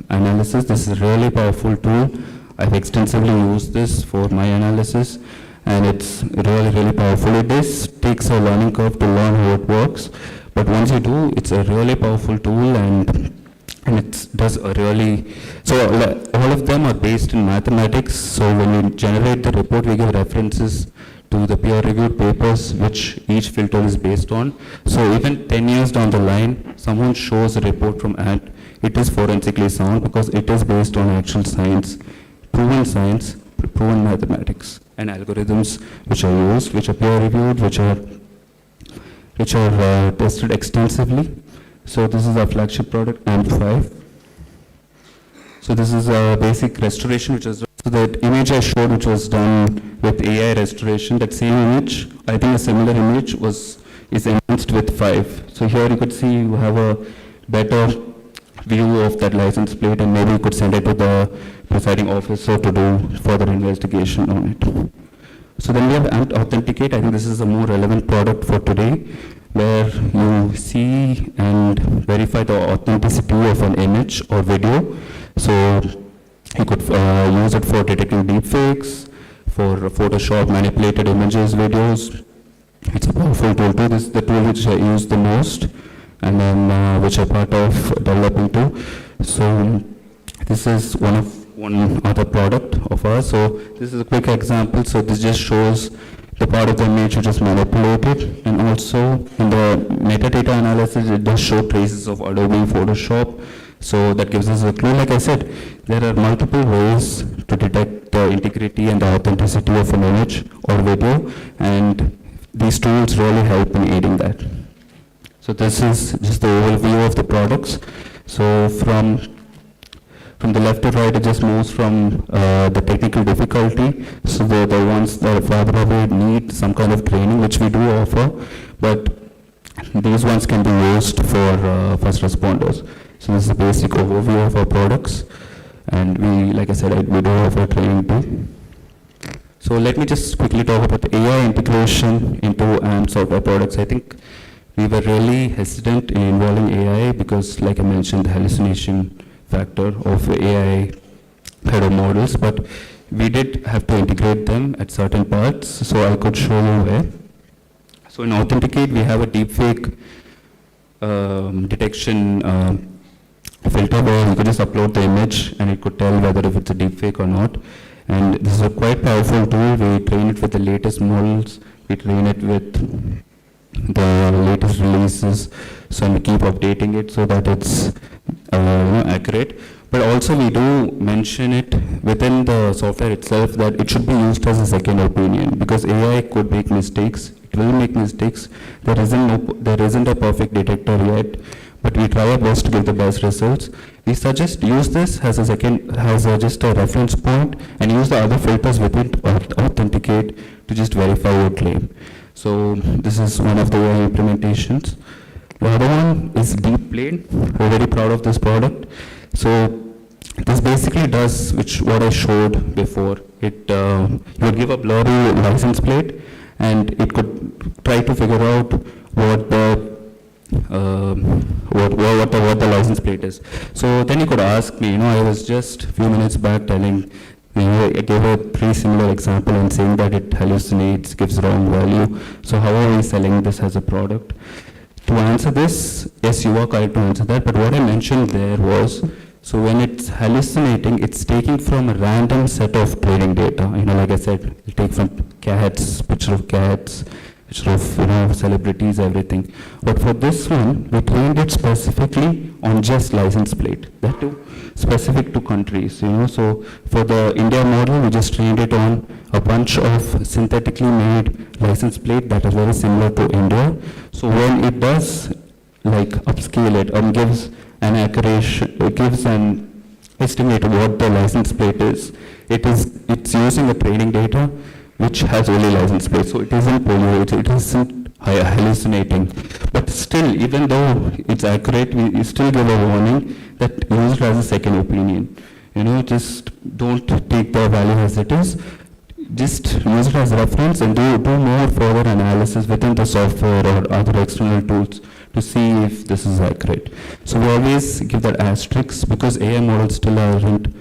Speaker 6: analysis. This is a really powerful tool. I've extensively used this for my analysis, and it's really powerful. It takes a learning curve to learn how it works, but once you do, it's a really powerful tool, and it does a really, so all of them are based in mathematics. So when we generate the report, we give references to the peer-reviewed papers which each filter is based on. So even 10 years down the line, someone shows a report from ANT, it is forensically sound because it is based on actual science, proven mathematics, and algorithms which are used, which are peer-reviewed, which are tested extensively. So this is our flagship product, AMP5. So this is a basic restoration, which is so that image I showed, which was done with AI restoration, that same image, I think a similar image is enhanced with 5. So here you could see you have a better view of that license plate, and maybe you could send it to the presiding officer to do further investigation on it. So then we have AMP Authenticate. I think this is a more relevant product for today, where you see and verify the authenticity of an image or video. So you could use it for detecting deepfakes, for Photoshop manipulated images, videos. It's a powerful tool too. This is the tool which I use the most, and then which I'm part of developing too. So this is one other product of ours. So this is a quick example. So this just shows the part of the image which is manipulated, and also in the metadata analysis, it does show traces of Adobe Photoshop. So that gives us a clue. Like I said, there are multiple ways to detect the integrity and the authenticity of an image or video, and these tools really help in aiding that. So this is just the overview of the products. So from the left to right, it just moves from the technical difficulty. So the ones that probably need some kind of training, which we do offer, but these ones can be used for first responders. So this is the basic overview of our products. And we, like I said, we do offer training too. So let me just quickly talk about the AI integration into AMP software products. I think we were really hesitant in involving AI because, like I mentioned, the hallucination factor of AI kind of models, but we did have to integrate them at certain parts, so I could show you where. So in Authenticate, we have a deepfake detection filter where you could just upload the image and it could tell whether if it's a deepfake or not. And this is a quite powerful tool. We train it with the latest models, we train it with the latest releases, so we keep updating it so that it's accurate. But also we do mention it within the software itself that it should be used as a second opinion, because AI could make mistakes, it will make mistakes. There isn't a perfect detector yet, but we try our best to give the best results. We suggest use this as just a reference point and use the other filters within Authenticate to just verify your claim. So this is one of the AI implementations. The other one is Deep Plane. We're very proud of this product. So this basically does what I showed before. It you would give a blurry license plate, and it could try to figure out what the license plate is. So then you could ask me. I was just a few minutes back telling. I gave a pretty similar example and saying that it hallucinates, gives wrong value. So how are we selling this as a product? To answer this, yes, you are correct to answer that, but what I mentioned there was, so when it's hallucinating, it's taking from a random set of training data. Like I said, you take from cats, picture of cats, picture of celebrities, everything. But for this one, we trained it specifically on just license plate. That too, specific to countries. So for the India model, we just trained it on a bunch of synthetically made license plate that are very similar to India. So when it does upscale it gives an accuracy, it gives an estimate of what the license plate is. It's using a training data which has only license plate, so it isn't it isn't hallucinating. But still, even though it's accurate, we still give a warning that use it as a second opinion. Just don't take the value as it is. Just use it as reference and do more further analysis within the software or other external tools to see if this is accurate. So we always give that asterisk because AI models still aren't,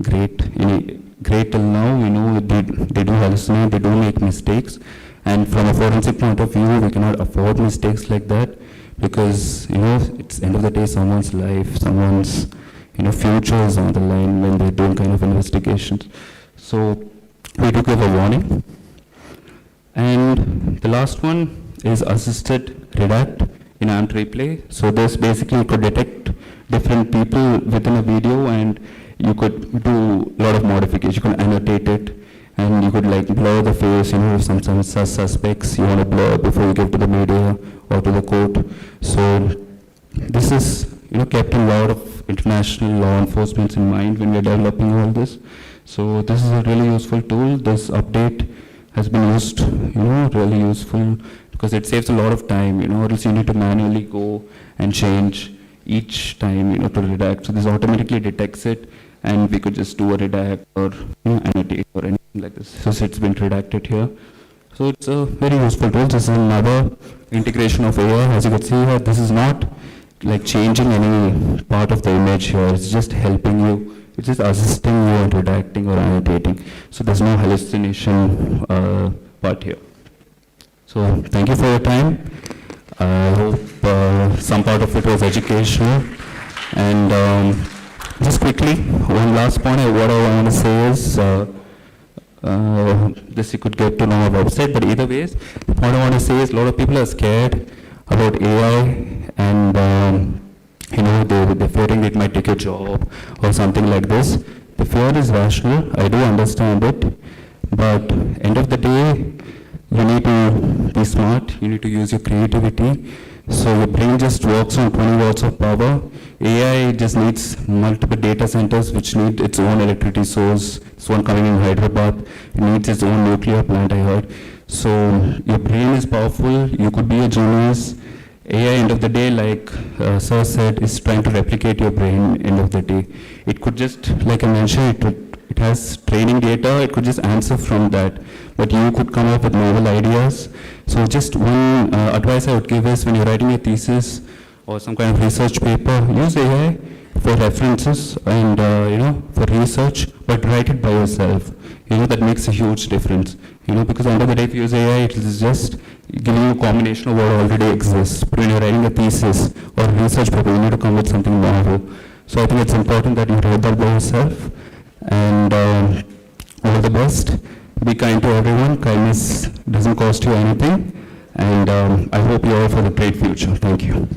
Speaker 6: great till now. They do hallucinate, they do make mistakes, and from a forensic point of view, we cannot afford mistakes like that because it's end of the day someone's life, someone's future is on the line when they're doing kind of investigations. So we do give a warning. And the last one is assisted redact in AMP replay. So this basically could detect different people within a video, and you could do a lot of modification. You could annotate it, and you could blur the face, if some suspects you want to blur before you give to the media or to the court. So this is kept a lot of international law enforcement in mind when we're developing all this. So this is a really useful tool. This update has been used, really useful because it saves a lot of time, or else you need to manually go and change each time, to redact. So this automatically detects it, and we could just do a redact or annotate or anything like this. So it's been redacted here. So it's a very useful tool. This is another integration of AI. As you can see here, this is not changing any part of the image here. It's just helping you. It's just assisting you in redacting or annotating. So there's no hallucination part here. So thank you for your time. I hope some part of it was educational. And just quickly, one last point, what I want to say is, this you could get to know our website, but either ways, what I want to say is a lot of people are scared about AI and they're fearing it might take a job or something like this. The fear is rational, I do understand it, but end of the day, you need to be smart, you need to use your creativity. So your brain just works on 20 watts of power. AI just needs multiple data centers which need its own electricity source. This one coming in Hyderabad, it needs its own nuclear plant, I heard. So your brain is powerful, you could be a genius. AI, end of the day, like Sir said, is trying to replicate your brain, end of the day. It could just, like I mentioned, it has training data, it could just answer from that. But you could come up with novel ideas. So just one advice I would give is when you're writing a thesis or some kind of research paper, use AI for references and for research, but write it by yourself. That makes a huge difference. Because end of the day, if you use AI, it is just giving you a combination of what already exists. But when you're writing a thesis or a research paper, you need to come with something novel. So I think it's important that you write that by yourself. And all the best. Be kind to everyone. Kindness doesn't cost you anything. And I hope you all for the great future. Thank you.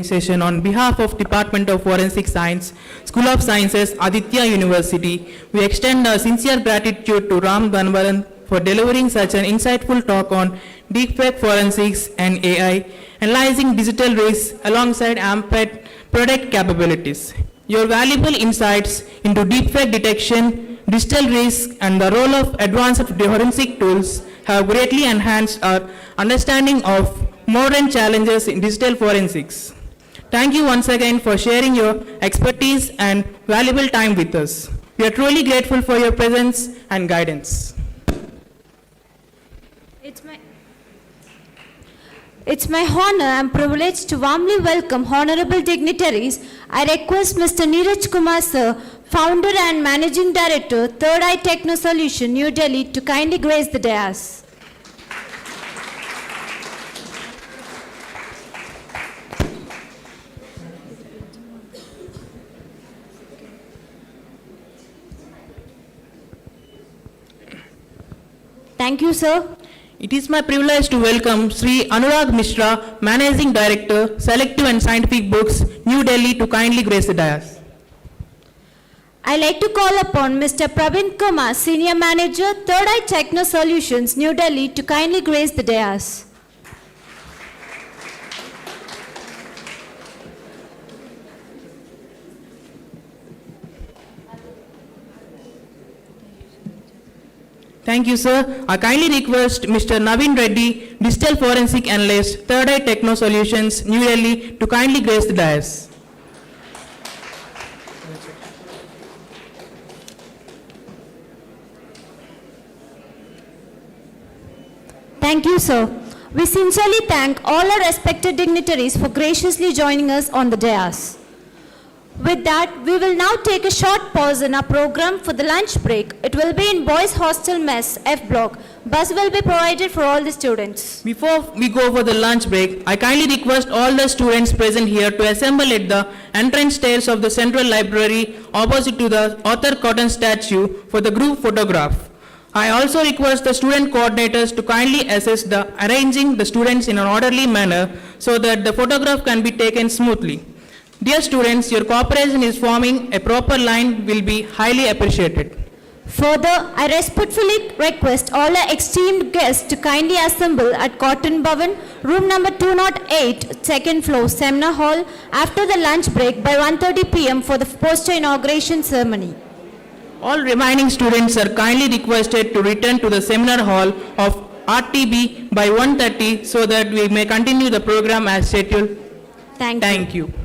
Speaker 10: Session on behalf of Department of Forensic Science, School of Sciences, Aditya University, we extend our sincere gratitude to Ram Dhanbalan for delivering such an insightful talk on deepfake forensics and AI, analyzing digital risks alongside AMPET product capabilities. Your valuable insights into deepfake detection, digital risk, and the role of advanced forensic tools have greatly enhanced our understanding of modern challenges in digital forensics. Thank you once again for sharing your expertise and valuable time with us. We are truly grateful for your presence and guidance.
Speaker 9: It's my honor and privilege to warmly welcome honorable dignitaries. I request Mr. Neeraj Kumar Sir, Founder and Managing Director, Third Eye Techno Solution, New Delhi, to kindly grace the dais. Thank you, sir.
Speaker 10: It is my privilege to welcome Sri Anurag Mishra, Managing Director, Selective and Scientific Books, New Delhi, to kindly grace the dais.
Speaker 9: I like to call upon Mr. Praveen Kumar, Senior Manager, Third Eye Techno Solutions, New Delhi, to kindly grace the dais.
Speaker 10: Thank you, sir. I kindly request Mr. Naveen Reddy, Digital Forensic Analyst, Third Eye Techno Solutions, New Delhi, to kindly grace the dais.
Speaker 9: Thank you, sir. We sincerely thank all our respected dignitaries for graciously joining us on the dais. With that, we will now take a short pause in our program for the lunch break. It will be in Boys Hostel Mess, F Block. Bus will be provided for all the students.
Speaker 10: Before we go for the lunch break, I kindly request all the students present here to assemble at the entrance stairs of the Central Library opposite to the Arthur Cotton statue for the group photograph. I also request the student coordinators to kindly assist the arranging the students in an orderly manner so that the photograph can be taken smoothly. Dear students, your cooperation in forming a proper line will be highly appreciated.
Speaker 9: Further, I respectfully request all our esteemed guests to kindly assemble at Cotton Bhavan, room number 208, second floor, Seminar Hall, after the lunch break by 1:30 p.m. for the poster inauguration ceremony.
Speaker 10: All remaining students are kindly requested to return to the seminar hall of RTB by 1:30 so that we may continue the program as scheduled.
Speaker 9: Thank you.
Speaker 10: Thank you.